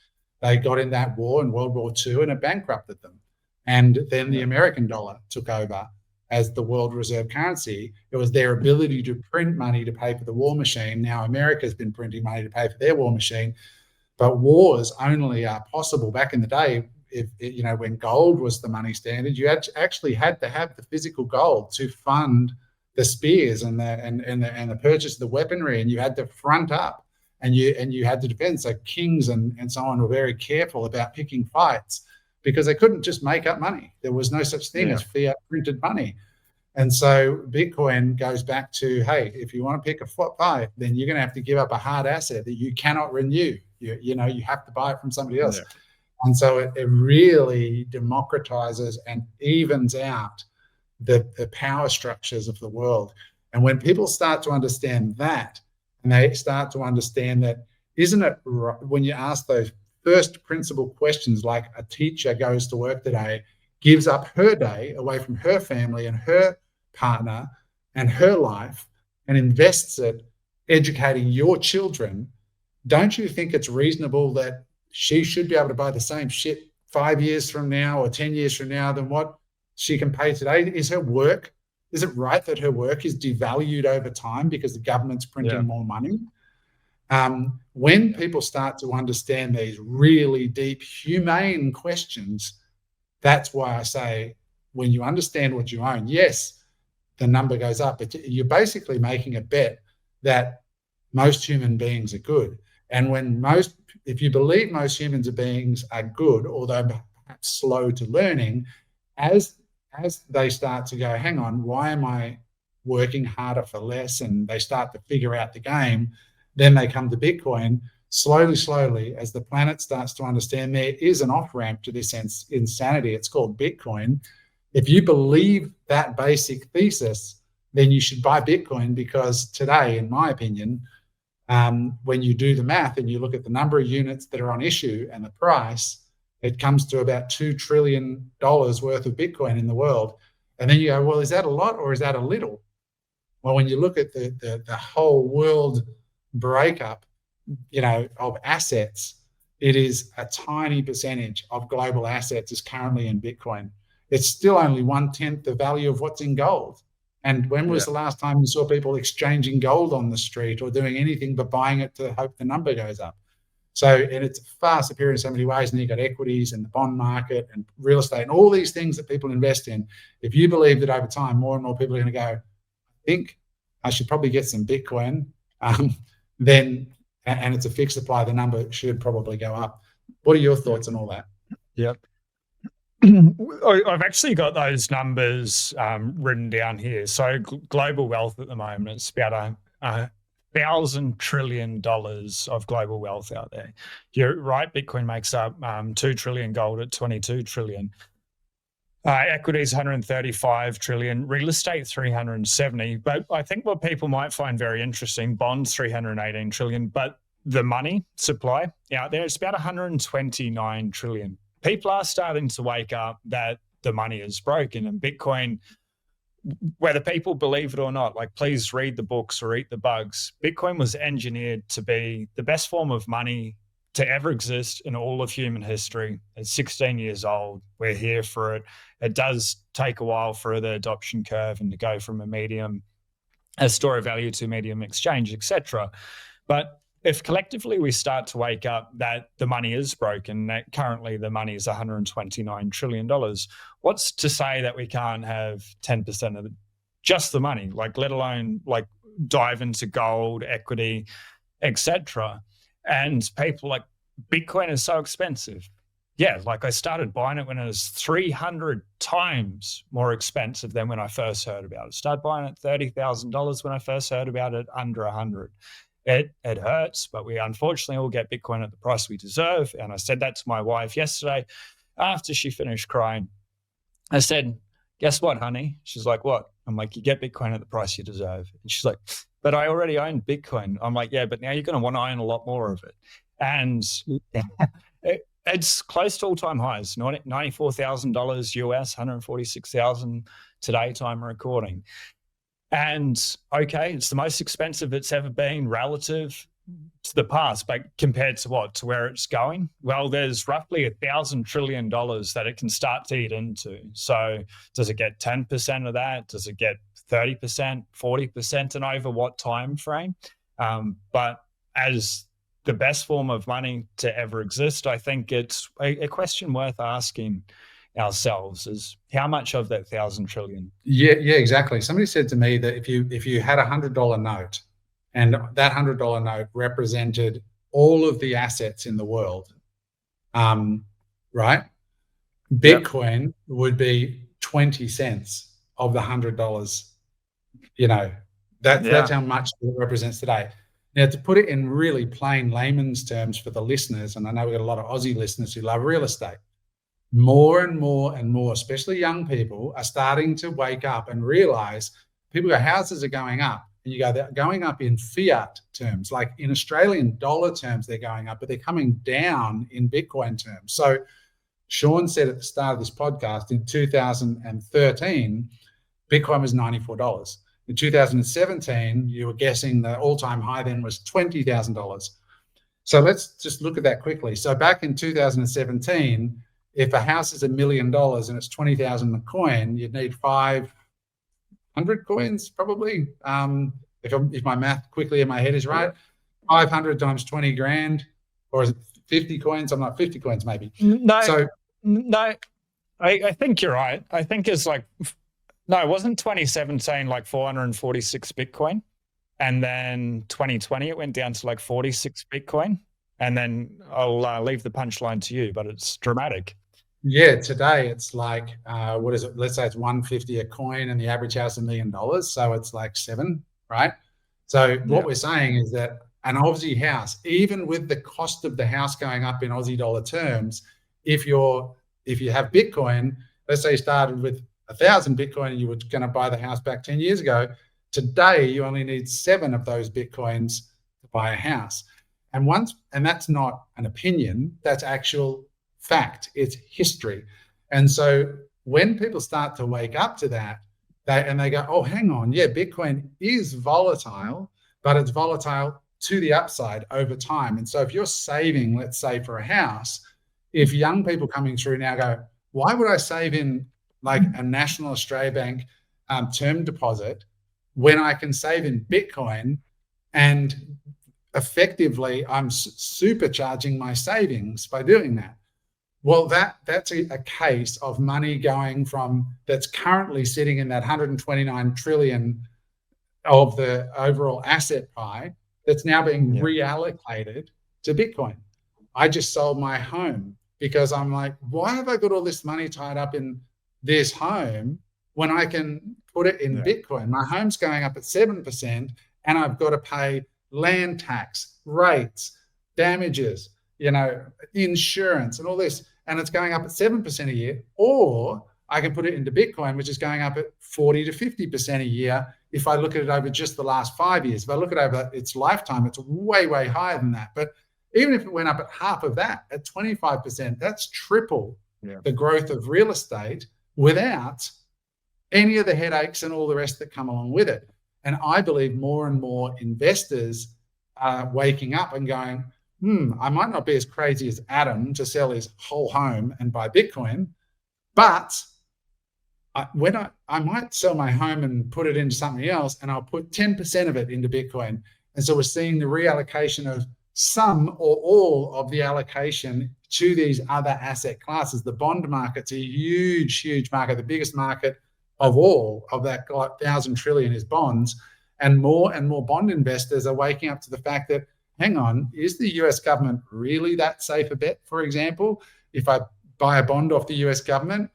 They got in that war in World War II and it bankrupted them. And then the American dollar took over as the world reserve currency. It was their ability to print money to pay for the war machine. Now America's been printing money to pay for their war machine. But wars only are possible back in the day. When gold was the money standard, you actually had to have the physical gold to fund the spears and the purchase of the weaponry, and you had to front up, and you had to defend. So kings and so on were very careful about picking fights because they couldn't just make up money. There was no such thing as fiat printed money. And so Bitcoin goes back to, hey, if you want to pick a fight, then you're going to have to give up a hard asset that you cannot renew. You have to buy it from somebody else. Yeah. And so it really democratizes and evens out the power structures of the world. And when people start to understand that, and they start to understand that, isn't it right, when you ask those first principle questions, like a teacher goes to work today, gives up her day away from her family and her partner and her life and invests it educating your children, don't you think it's reasonable that she should be able to buy the same shit 5 years from now or 10 years from now than what she can pay today? Is it right that her work is devalued over time because the government's printing more money? When people start to understand these really deep, humane questions, that's why I say, when you understand what you own, yes, the number goes up, but you're basically making a bet that most human beings are good. And if you believe most human beings are good, although perhaps slow to learning, as they start to go, hang on, why am I working harder for less? And they start to figure out the game, then they come to Bitcoin. Slowly, as the planet starts to understand there is an off-ramp to this insanity, it's called Bitcoin. If you believe that basic thesis, then you should buy Bitcoin, because today, in my opinion, when you do the math and you look at the number of units that are on issue and the price, it comes to about $2 trillion worth of Bitcoin in the world. And then you go, well, is that a lot or is that a little? Well, when you look at the whole world breakup, of assets, it is a tiny percentage of global assets is currently in Bitcoin. It's still only 1/10 the value of what's in gold. And when was the last time you saw people exchanging gold on the street or doing anything but buying it to hope the number goes up? So, and it's far superior in so many ways. And you've got equities and the bond market and real estate and all these things that people invest in. If you believe that over time, more and more people are going to go, I think I should probably get some Bitcoin, then, and it's a fixed supply, the number should probably go up. What are your thoughts on all that? Yep. I've actually got those numbers written down here. So global wealth at the moment, it's about $1,000 trillion of global wealth out there. You're right, Bitcoin makes up 2 trillion, gold at 22 trillion. Equities 135 trillion, real estate 370. But I think what people might find very interesting, bonds 318 trillion, but the money supply out there, it's about 129 trillion. People are starting to wake up that the money is broken, and Bitcoin, whether people believe it or not, like, please read the books or eat the bugs. Bitcoin was engineered to be the best form of money to ever exist in all of human history. It's 16 years old. We're here for it. It does take a while for the adoption curve and to go from a store of value to medium exchange, etc. But if collectively we start to wake up that the money is broken, that currently the money is $129 trillion, what's to say that we can't have 10% of just the money, like, let alone like dive into gold, equity, etc. And people like, Bitcoin is so expensive. Yeah, like, I started buying it when it was 300 times more expensive than when I first heard about it. Started buying it $30,000 when I first heard about it, under 100. It hurts, but we unfortunately all get Bitcoin at the price we deserve. And I said that to my wife yesterday after she finished crying. I said, guess what, honey? She's like, what? I'm like, you get Bitcoin at the price you deserve. And she's like, but I already own Bitcoin. I'm like, yeah, but now you're going to want to own a lot more of it. And it's close to all-time highs, $94,000 US, $146,000 today, time of recording. And okay, it's the most expensive it's ever been relative to the past, but compared to what? To where it's going? Well, there's roughly $1,000 trillion that it can start to eat into. So does it get 10% of that? Does it get 30%, 40%, and over what time frame? But as the best form of money to ever exist, I think it's a question worth asking ourselves is how much of that 1,000 trillion? Yeah, exactly. Somebody said to me that if you had $100 note, and that $100 note represented all of the assets in the world, right? Bitcoin would be 20 cents of the $100. That's how much it represents today. Now, to put it in really plain layman's terms for the listeners, and I know we've got a lot of Aussie listeners who love real estate, more and more and more, especially young people, are starting to wake up and realize people go, houses are going up. And you go, they're going up in fiat terms, like in Australian dollar terms, they're going up, but they're coming down in Bitcoin terms. So Sean said at the start of this podcast, in 2013, Bitcoin was $94. In 2017, you were guessing the all-time high then was $20,000. So let's just look at that quickly. So back in 2017, if a house is $1 million and it's 20,000 a coin, you'd need 500 coins probably. If my math quickly in my head is right, 500 times 20 grand, or is it 50 coins? I'm not 50 coins maybe. No, I think you're right. I think it's like, no, it wasn't 2017 like 446 Bitcoin. And then 2020, it went down to like 46 Bitcoin. And then I'll leave the punchline to you, but it's dramatic. Yeah, today it's like, what is it? Let's say it's 150 a coin and the average house $1 million. So it's like 7, right? So what we're saying is that an Aussie house, even with the cost of the house going up in Aussie dollar terms, if you have Bitcoin, let's say you started with 1,000 Bitcoin and you were going to buy the house back 10 years ago, today you only need 7 of those Bitcoins to buy a house. And that's not an opinion, that's actual fact, it's history. And so when people start to wake up to that, they go, oh, hang on, yeah, Bitcoin is volatile, but it's volatile to the upside over time. And so if you're saving, let's say for a house, if young people coming through now go, why would I save in like a National Australia Bank term deposit when I can save in Bitcoin, and effectively I'm supercharging my savings by doing that? Well, that's a case of money going from that's currently sitting in that 129 trillion of the overall asset pie that's now being reallocated to Bitcoin. I just sold my home because I'm like, why have I got all this money tied up in this home when I can put it in Bitcoin? My home's going up at 7% and I've got to pay land tax, rates, damages, insurance and all this. And it's going up at 7% a year. Or I can put it into Bitcoin, which is going up at 40 to 50% a year. If I look at it over just the last 5 years, if I look at it over its lifetime, it's way, way higher than that. But even if it went up at half of that, at 25%, that's triple the growth of real estate without any of the headaches and all the rest that come along with it. And I believe more and more investors are waking up and going, I might not be as crazy as Adam to sell his whole home and buy Bitcoin, but I might sell my home and put it into something else, and I'll put 10% of it into Bitcoin. And so we're seeing the reallocation of some or all of the allocation to these other asset classes. The bond market's a huge, huge market. The biggest market of all of that 1,000 trillion is bonds. And more bond investors are waking up to the fact that, hang on, is the US government really that safe a bet? For example, if I buy a bond off the US government,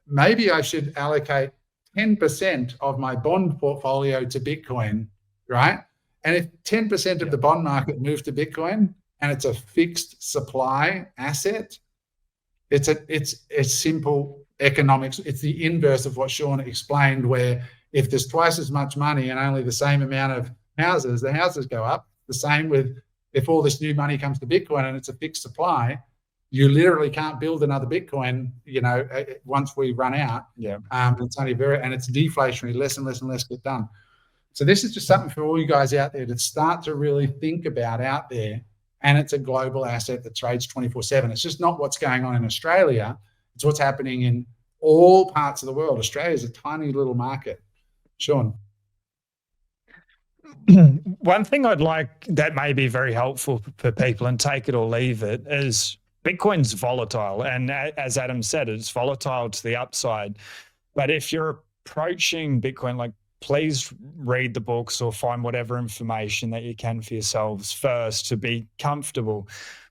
maybe I should allocate 10% of my bond portfolio to Bitcoin, right? And if 10% of the bond market moves to Bitcoin and it's a fixed supply asset, it's simple economics. It's the inverse of what Sean explained, where if there's twice as much money and only the same amount of houses, the houses go up. The same with if all this new money comes to Bitcoin and it's a fixed supply, you literally can't build another Bitcoin, once we run out. It's only and it's deflationary, less and less and less get done. So this is just something for all you guys out there to start to really think about out there. And it's a global asset that trades 24/7. It's just not what's going on in Australia. It's what's happening in all parts of the world. Australia is a tiny little market. Sean. One thing I'd like that may be very helpful for people, and take it or leave it, is Bitcoin's volatile. And as Adam said, it's volatile to the upside. But if you're approaching Bitcoin, like, please read the books or find whatever information that you can for yourselves first to be comfortable.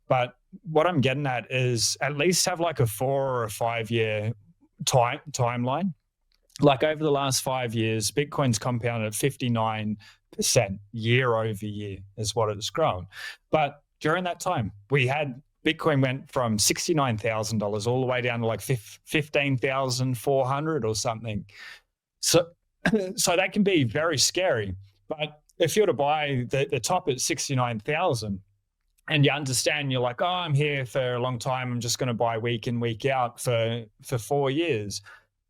But what I'm getting at is at least have like a 4 or a 5 year timeline. Like over the last 5 years, Bitcoin's compounded at 59% year over year is what it's grown. But during that time, Bitcoin went from $69,000 all the way down to like 15,400 or something. So that can be very scary. But if you're to buy the top at 69,000 and you understand, you're like, oh, I'm here for a long time, I'm just going to buy week in, week out for 4 years.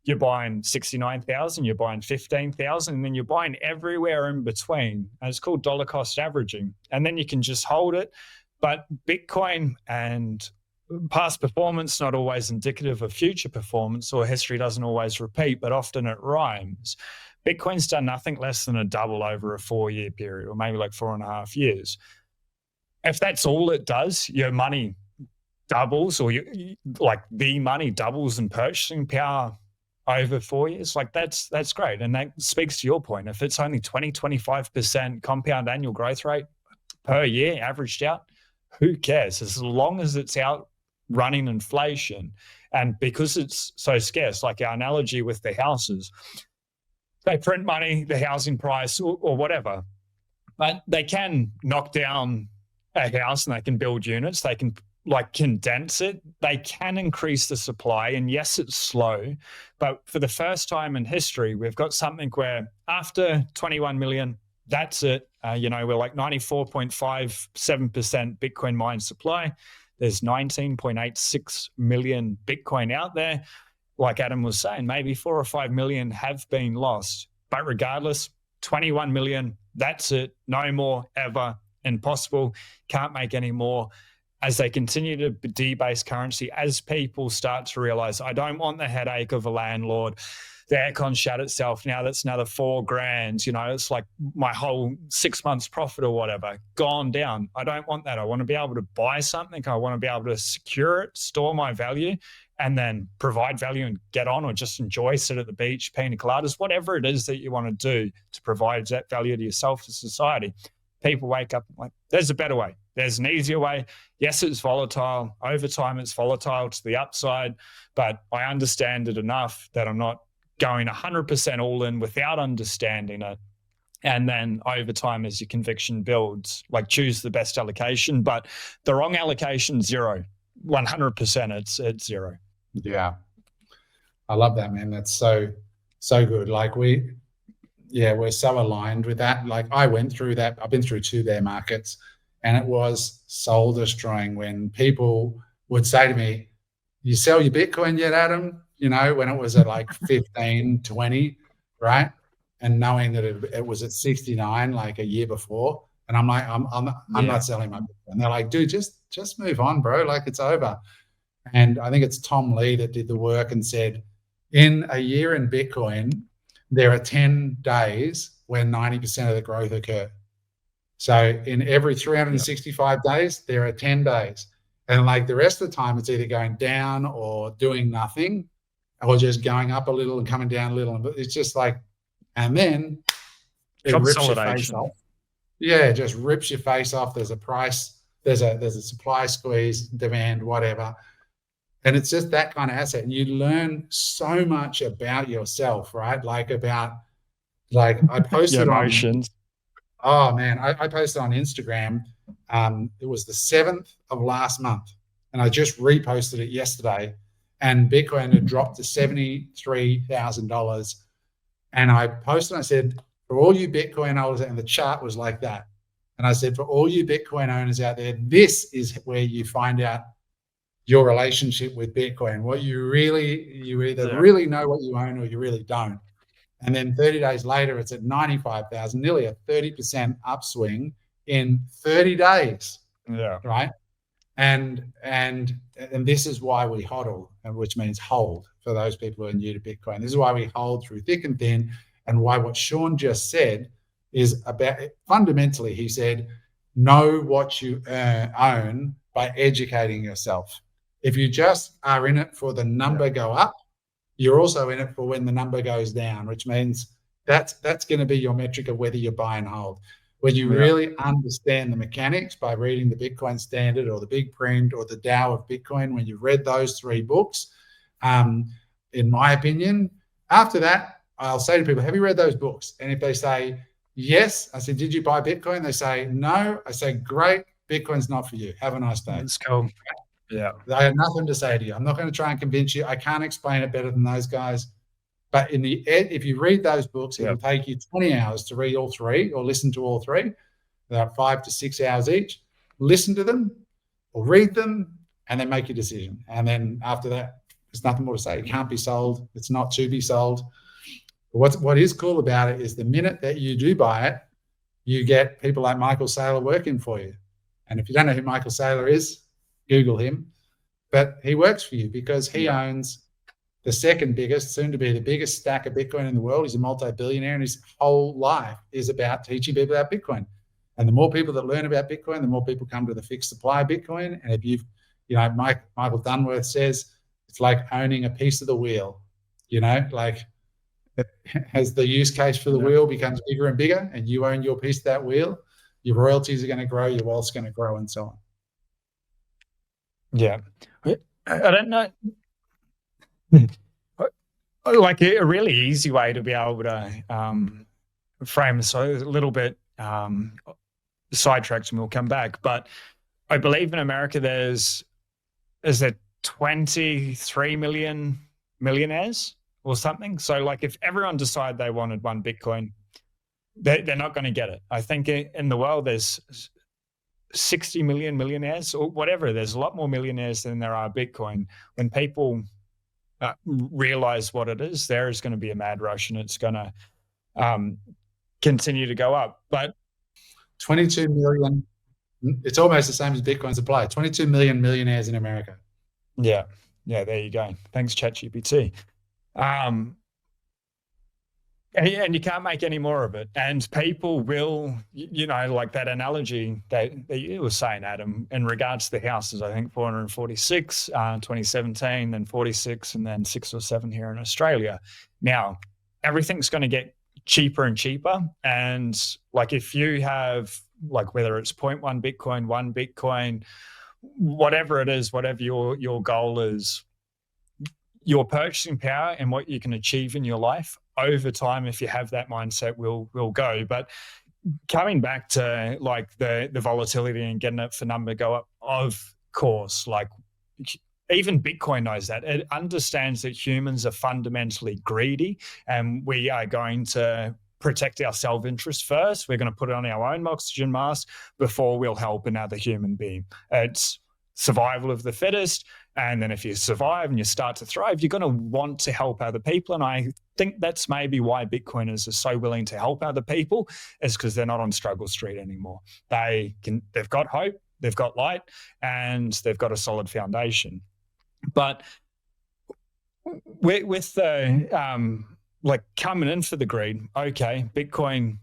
You're buying 69,000, you're buying 15,000, and then you're buying everywhere in between. And it's called dollar cost averaging. And then you can just hold it. But Bitcoin and past performance not always indicative of future performance, or history doesn't always repeat, but often it rhymes. Bitcoin's done nothing less than a double over a 4 year period, or maybe like 4.5 years. If that's all it does, your money doubles, or the money doubles in purchasing power over 4 years, like that's great. And that speaks to your point. If it's only 20-25% compound annual growth rate per year averaged out, who cares? As long as it's out running inflation. And because it's so scarce, like our analogy with the houses, they print money, the housing price or whatever, but they can knock down a house and they can build units. They can like condense it. They can increase the supply. And yes, it's slow, but for the first time in history, we've got something where after 21 million, that's it. We're like 94.57% Bitcoin mined supply. There's 19.86 million Bitcoin out there. Like Adam was saying, maybe 4 or 5 million have been lost. But regardless, 21 million, that's it. No more ever. Impossible. Can't make any more. As they continue to debase currency, as people start to realize, I don't want the headache of a landlord. The aircon shut itself. Now that's another $4,000. It's like my whole 6 months profit or whatever gone down. I don't want that. I want to be able to buy something. I want to be able to secure it, store my value, and then provide value and get on, or just enjoy, sit at the beach, pina coladas, whatever it is that you want to do to provide that value to yourself, to society. People wake up like, there's a better way. There's an easier way. Yes, it's volatile. Over time, it's volatile to the upside, but I understand it enough that I'm not going 100% all in without understanding it. And then over time, as your conviction builds, like choose the best allocation, but the wrong allocation, zero. 100%, it's zero. Yeah. I love that, man. That's so good. Like we're so aligned with that. Like I went through that. I've been through 2 bear markets, and it was soul destroying when people would say to me, you sell your Bitcoin yet, Adam? When it was at like 15, 20, right? And knowing that it was at 69 like a year before. And I'm like, I'm not selling my Bitcoin. And they're like, dude, just move on, bro. Like it's over. And I think it's Tom Lee that did the work and said, in a year in Bitcoin, there are 10 days where 90% of the growth occur. So in every 365 days, there are 10 days. And like the rest of the time, it's either going down or doing nothing, or just going up a little and coming down a little. But it's just like, and then it rips your face off. Yeah, it just rips your face off. There's a price, there's a supply squeeze, demand, whatever. And it's just that kind of asset. And you learn so much about yourself, right? I posted emotions. Oh man, I posted on Instagram. It was the 7th of last month, and I just reposted it yesterday. And Bitcoin had dropped to $73,000. And I posted and I said, for all you Bitcoin owners, and the chart was like that. And I said, for all you Bitcoin owners out there, this is where you find out your relationship with Bitcoin. What you either really know what you own or you really don't. And then 30 days later, it's at 95,000, nearly a 30% upswing in 30 days. Yeah. Right. And this is why we hodl, which means hold for those people who are new to Bitcoin. This is why we hold through thick and thin, and why what Sean just said is about, fundamentally, he said, know what you own by educating yourself. If you just are in it for the number go up, you're also in it for when the number goes down, which means that's going to be your metric of whether you buy and hold. When you really understand the mechanics by reading the Bitcoin Standard or the Big Print or the Tao of Bitcoin, when you've read those 3 books, in my opinion, after that, I'll say to people, have you read those books? And if they say yes, I say, did you buy Bitcoin? They say no. I say, great, Bitcoin's not for you. Have a nice day. Let's go. Yeah. I have nothing to say to you. I'm not going to try and convince you. I can't explain it better than those guys. But in the end, if you read those books, it'll take you 20 hours to read all 3 or listen to all 3. They're 5 to 6 hours each. Listen to them or read them and then make your decision. And then after that, there's nothing more to say. It can't be sold. It's not to be sold. But what is cool about it is the minute that you do buy it, you get people like Michael Saylor working for you. And if you don't know who Michael Saylor is, Google him. But he works for you because he owns the second biggest, soon to be the biggest stack of Bitcoin in the world. He's a multi-billionaire and his whole life is about teaching people about Bitcoin. And the more people that learn about Bitcoin, the more people come to the fixed supply of Bitcoin. And if Michael Dunworth says, it's like owning a piece of the wheel, like as the use case for the wheel becomes bigger and bigger and you own your piece of that wheel, your royalties are going to grow, your wealth's going to grow and so on. Yeah. I don't know. Like a really easy way to be able to frame, so a little bit sidetracked and we'll come back, but I believe in America is there 23 million millionaires or something? So like if everyone decided they wanted 1 Bitcoin, they're not going to get it. I think in the world there's 60 million millionaires or whatever. There's a lot more millionaires than there are Bitcoin. When people realize what it is, there is going to be a mad rush and it's going to continue to go up. But 22 million, it's almost the same as Bitcoin supply. 22 million millionaires in America. Yeah, there you go. Thanks, ChatGPT. And you can't make any more of it. And people will, like that analogy that you were saying, Adam, in regards to the houses, I think 446, 2017, then 46, and then 6 or 7 here in Australia. Now, everything's going to get cheaper and cheaper. And like if you have, like whether it's 0.1 Bitcoin, 1 Bitcoin, whatever it is, whatever your goal is, your purchasing power and what you can achieve in your life over time, if you have that mindset, will go. But coming back to like the volatility and getting it for number go up, of course, like even Bitcoin knows that. It understands that humans are fundamentally greedy and we are going to protect our self-interest first. We're going to put on our own oxygen mask before we'll help another human being. It's survival of the fittest. And then if you survive and you start to thrive, you're going to want to help other people. And I think that's maybe why Bitcoiners are so willing to help other people, is because they're not on struggle street anymore. They've got hope, they've got light, and they've got a solid foundation. But with the like coming in for the greed, okay, Bitcoin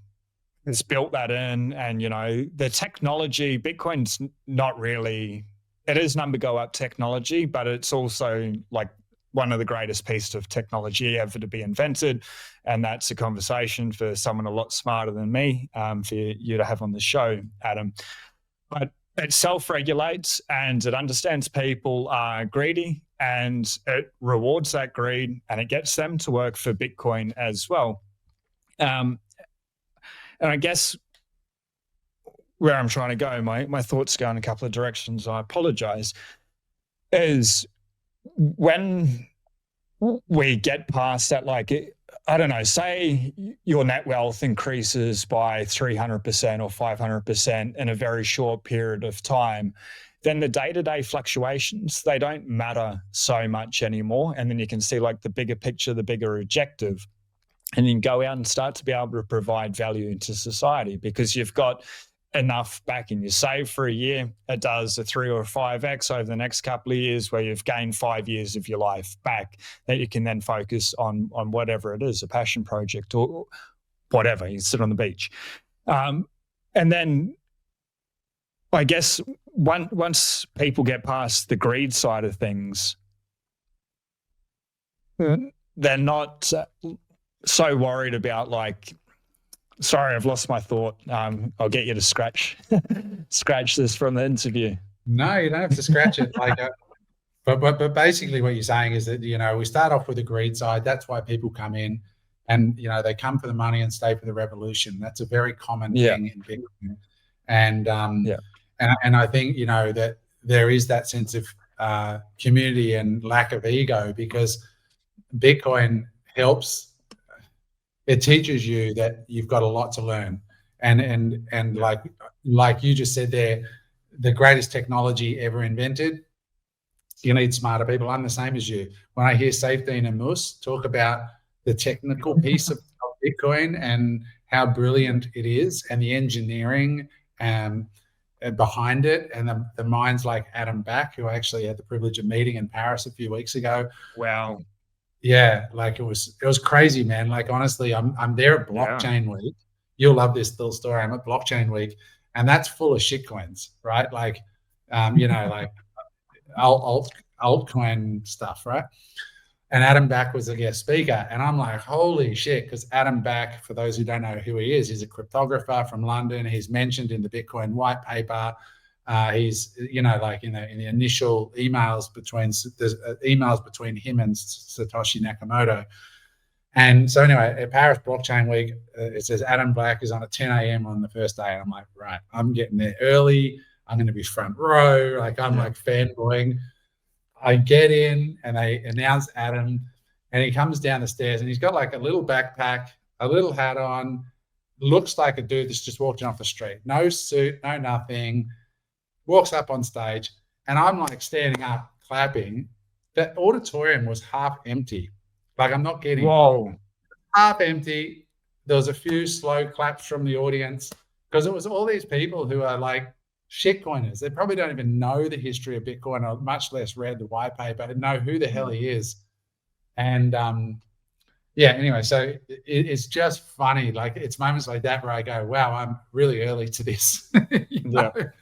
has built that in, and the technology, Bitcoin's not really. It is number go up technology, but it's also like one of the greatest pieces of technology ever to be invented. And that's a conversation for someone a lot smarter than me, for you to have on the show, Adam. But it self-regulates and it understands people are greedy and it rewards that greed and it gets them to work for Bitcoin as well. And I guess where I'm trying to go, my thoughts go in a couple of directions, I apologize, is when we get past that, like, I don't know, say your net wealth increases by 300% or 500% in a very short period of time, then the day-to-day fluctuations, they don't matter so much anymore. And then you can see like the bigger picture, the bigger objective. And you can go out and start to be able to provide value into society because you've got enough back and you save for a year, it does a 3 or 5x over the next couple of years where you've gained 5 years of your life back that you can then focus on whatever it is, a passion project or whatever. You sit on the beach. And then I guess once people get past the greed side of things, they're not so worried about like, sorry, I've lost my thought. I'll get you to scratch this from the interview. No, you don't have to scratch it. But basically what you're saying is that, we start off with the greed side. That's why people come in and, they come for the money and stay for the revolution. That's a very common thing in Bitcoin. And, and I think, that there is that sense of community and lack of ego, because Bitcoin it teaches you that you've got a lot to learn. And like you just said there, the greatest technology ever invented, you need smarter people. I'm the same as you. When I hear Safedine and Moose talk about the technical piece of Bitcoin and how brilliant it is, and the engineering behind it, and the minds like Adam Back, who I actually had the privilege of meeting in Paris a few weeks ago. Wow. Yeah, like it was crazy, man. Like, honestly, I'm there at Blockchain Week. You'll love this little story. I'm at Blockchain Week, and that's full of shitcoins, right? Like, like altcoin stuff, right? And Adam Back was a guest speaker, and I'm like, holy shit, because Adam Back, for those who don't know who he is, he's a cryptographer from London. He's mentioned in the Bitcoin white paper. He's, like in the initial emails between him and Satoshi Nakamoto. And so anyway, at Paris Blockchain Week, it says Adam Black is on at 10 a.m. on the first day. And I'm like, right, I'm getting there early. I'm going to be front row. Like, I'm like fanboying. I get in and they announce Adam, and he comes down the stairs, and he's got like a little backpack, a little hat on, looks like a dude that's just walked in off the street. No suit, no nothing. Walks up on stage, and I'm like standing up, clapping. That auditorium was half empty. Like, I'm not kidding. Whoa. Half empty. There was a few slow claps from the audience, because it was all these people who are like shitcoiners. They probably don't even know the history of Bitcoin, or much less read the white paper and know who the hell he is. And anyway, so it's just funny. Like, it's moments like that where I go, wow, I'm really early to this. But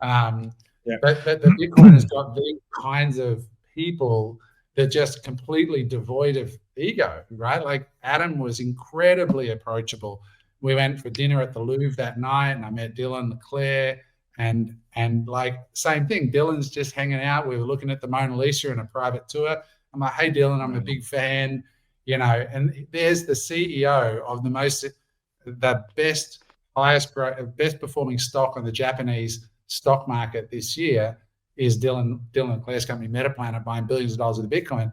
the Bitcoin has got these kinds of people that just completely devoid of ego, right? Like, Adam was incredibly approachable. We went for dinner at the Louvre that night, and I met Dylan Leclerc, and like, same thing. Dylan's just hanging out. We were looking at the Mona Lisa in a private tour. I'm like, hey, Dylan, I'm a big fan, and there's the CEO of the best performing stock on the Japanese stock market this year is Dylan Leclerc's company, Metaplanet, buying billions of dollars of the Bitcoin.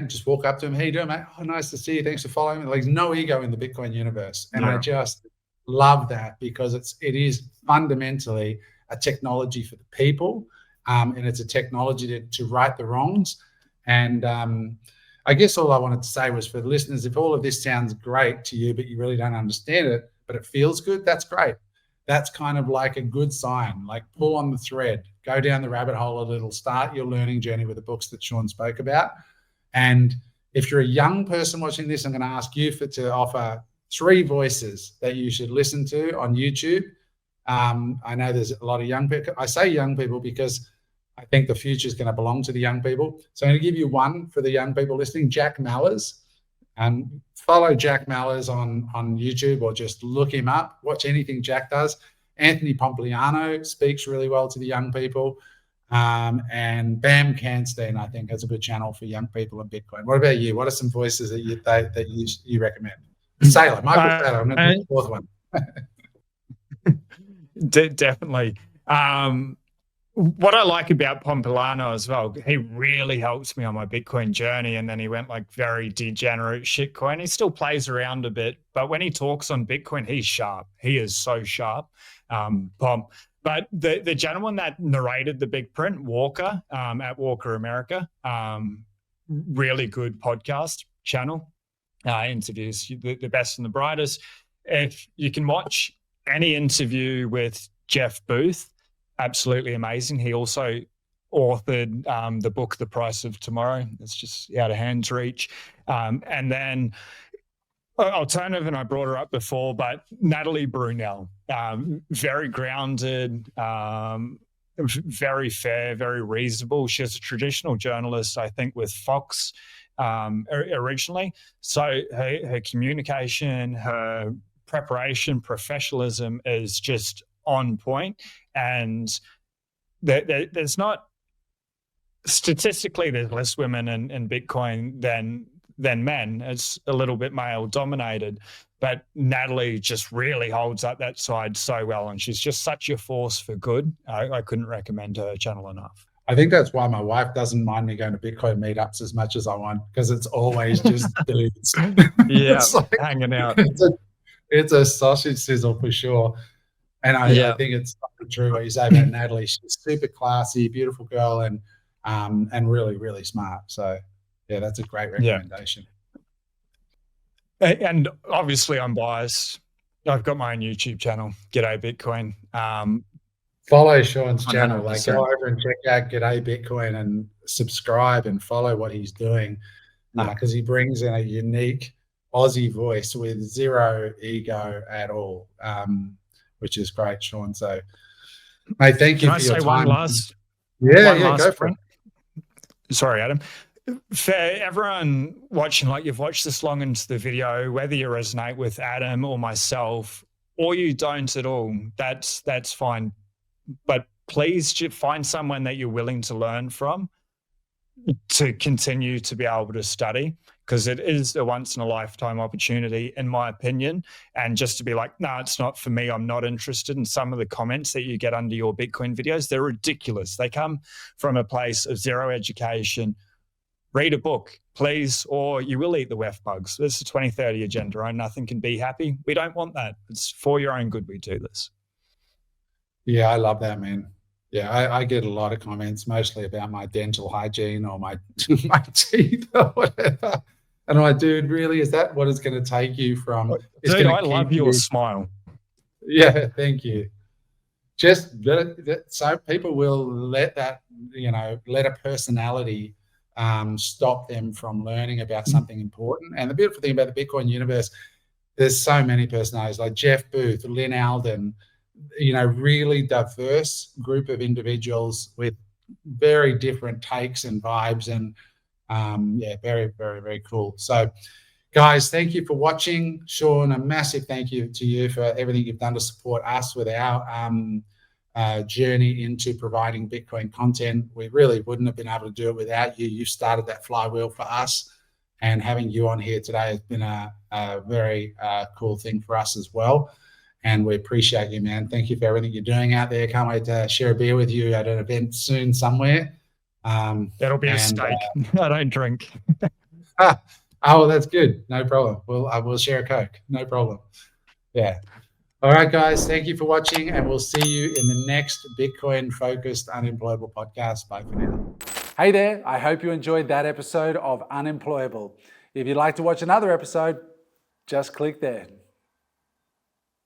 Just walk up to him. Hey, you doing, mate? Oh, nice to see you. Thanks for following me. Like, no ego in the Bitcoin universe. And I just love that, because it is fundamentally a technology for the people, and it's a technology to right the wrongs. And I guess all I wanted to say was, for the listeners, if all of this sounds great to you, but you really don't understand it, but it feels good, that's great. That's kind of like a good sign. Like, pull on the thread, go down the rabbit hole a little, start your learning journey with the books that Sean spoke about. And if you're a young person watching this, I'm going to ask you to offer 3 voices that you should listen to on YouTube. I know there's a lot of young people. I say young people because I think the future is going to belong to the young people. So I'm going to give you one for the young people listening, Jack Mallers. And follow Jack Mallers on YouTube, or just look him up. Watch anything Jack does. Anthony Pompliano speaks really well to the young people. And Bam Canstein, I think, has a good channel for young people in Bitcoin. What about you? What are some voices that you recommend? Saylor, Michael Saylor. I'm going to do the fourth one. Definitely. What I like about Pompliano as well, he really helps me on my Bitcoin journey. And then he went like very degenerate shitcoin. He still plays around a bit, but when he talks on Bitcoin, he's sharp. He is so sharp, Pom. But the gentleman that narrated the big print, Walker, at Walker America, really good podcast channel, interviews the best and the brightest. If you can watch any interview with Jeff Booth, absolutely amazing. He also authored the book, The Price of Tomorrow. It's just out of hand's reach. And then Alternative, and I brought her up before, but Natalie Brunel, very grounded, very fair, very reasonable. She was a traditional journalist, I think, with Fox originally. So her communication, her preparation, professionalism is just on point. And there's not, statistically, there's less women in Bitcoin than men. It's a little bit male dominated, but Natalie just really holds up that side so well, and she's just such a force for good. I couldn't recommend her channel enough. I think that's why my wife doesn't mind me going to Bitcoin meetups as much as I want, because it's always just dudes. Yeah, like, hanging out. It's a sausage sizzle for sure. And I think it's true what you say about Natalie. She's super classy, beautiful girl, and really, really smart. So yeah, that's a great recommendation. And obviously I'm biased. I've got my own YouTube channel, G'day Bitcoin. Follow Sean's channel. 100%. Like, go over and check out G'day Bitcoin and subscribe and follow what he's doing, because he brings in a unique Aussie voice with zero ego at all, which is great, Sean. So, mate, thank you for your time. One last go for it. Sorry, Adam. For everyone watching, like, you've watched this long into the video, whether you resonate with Adam or myself, or you don't at all, that's fine. But please find someone that you're willing to learn from to continue to be able to study, because it is a once in a lifetime opportunity, in my opinion. And just to be like, no, it's not for me, I'm not interested. And some of the comments that you get under your Bitcoin videos, they're ridiculous. They come from a place of zero education. Read a book, please, or you will eat the WEF bugs. This is a 2030 agenda, and nothing can be happy. We don't want that. It's for your own good we do this. Yeah, I love that, man. Yeah, I get a lot of comments, mostly about my dental hygiene or my teeth or whatever. And I'm like, dude, really, is that what it's going to take you from? Dude, I love your smile. Yeah, thank you. Just so people will let that, let a personality stop them from learning about something important. And the beautiful thing about the Bitcoin universe, there's so many personalities like Jeff Booth, Lynn Alden, really diverse group of individuals with very different takes and vibes, and very, very, very cool. So guys, thank you for watching. Sean, a massive thank you to you for everything you've done to support us with our journey into providing Bitcoin content. We really wouldn't have been able to do it without you. You started that flywheel for us, and having you on here today has been a very cool thing for us as well. And we appreciate you, man. Thank you for everything you're doing out there. Can't wait to share a beer with you at an event soon somewhere. That'll be a steak. I don't drink. Oh, that's good. No problem. We'll share a Coke. No problem. Yeah. All right, guys. Thank you for watching, and we'll see you in the next Bitcoin-focused Unemployable podcast. Bye for now. Hey there. I hope you enjoyed that episode of Unemployable. If you'd like to watch another episode, just click there.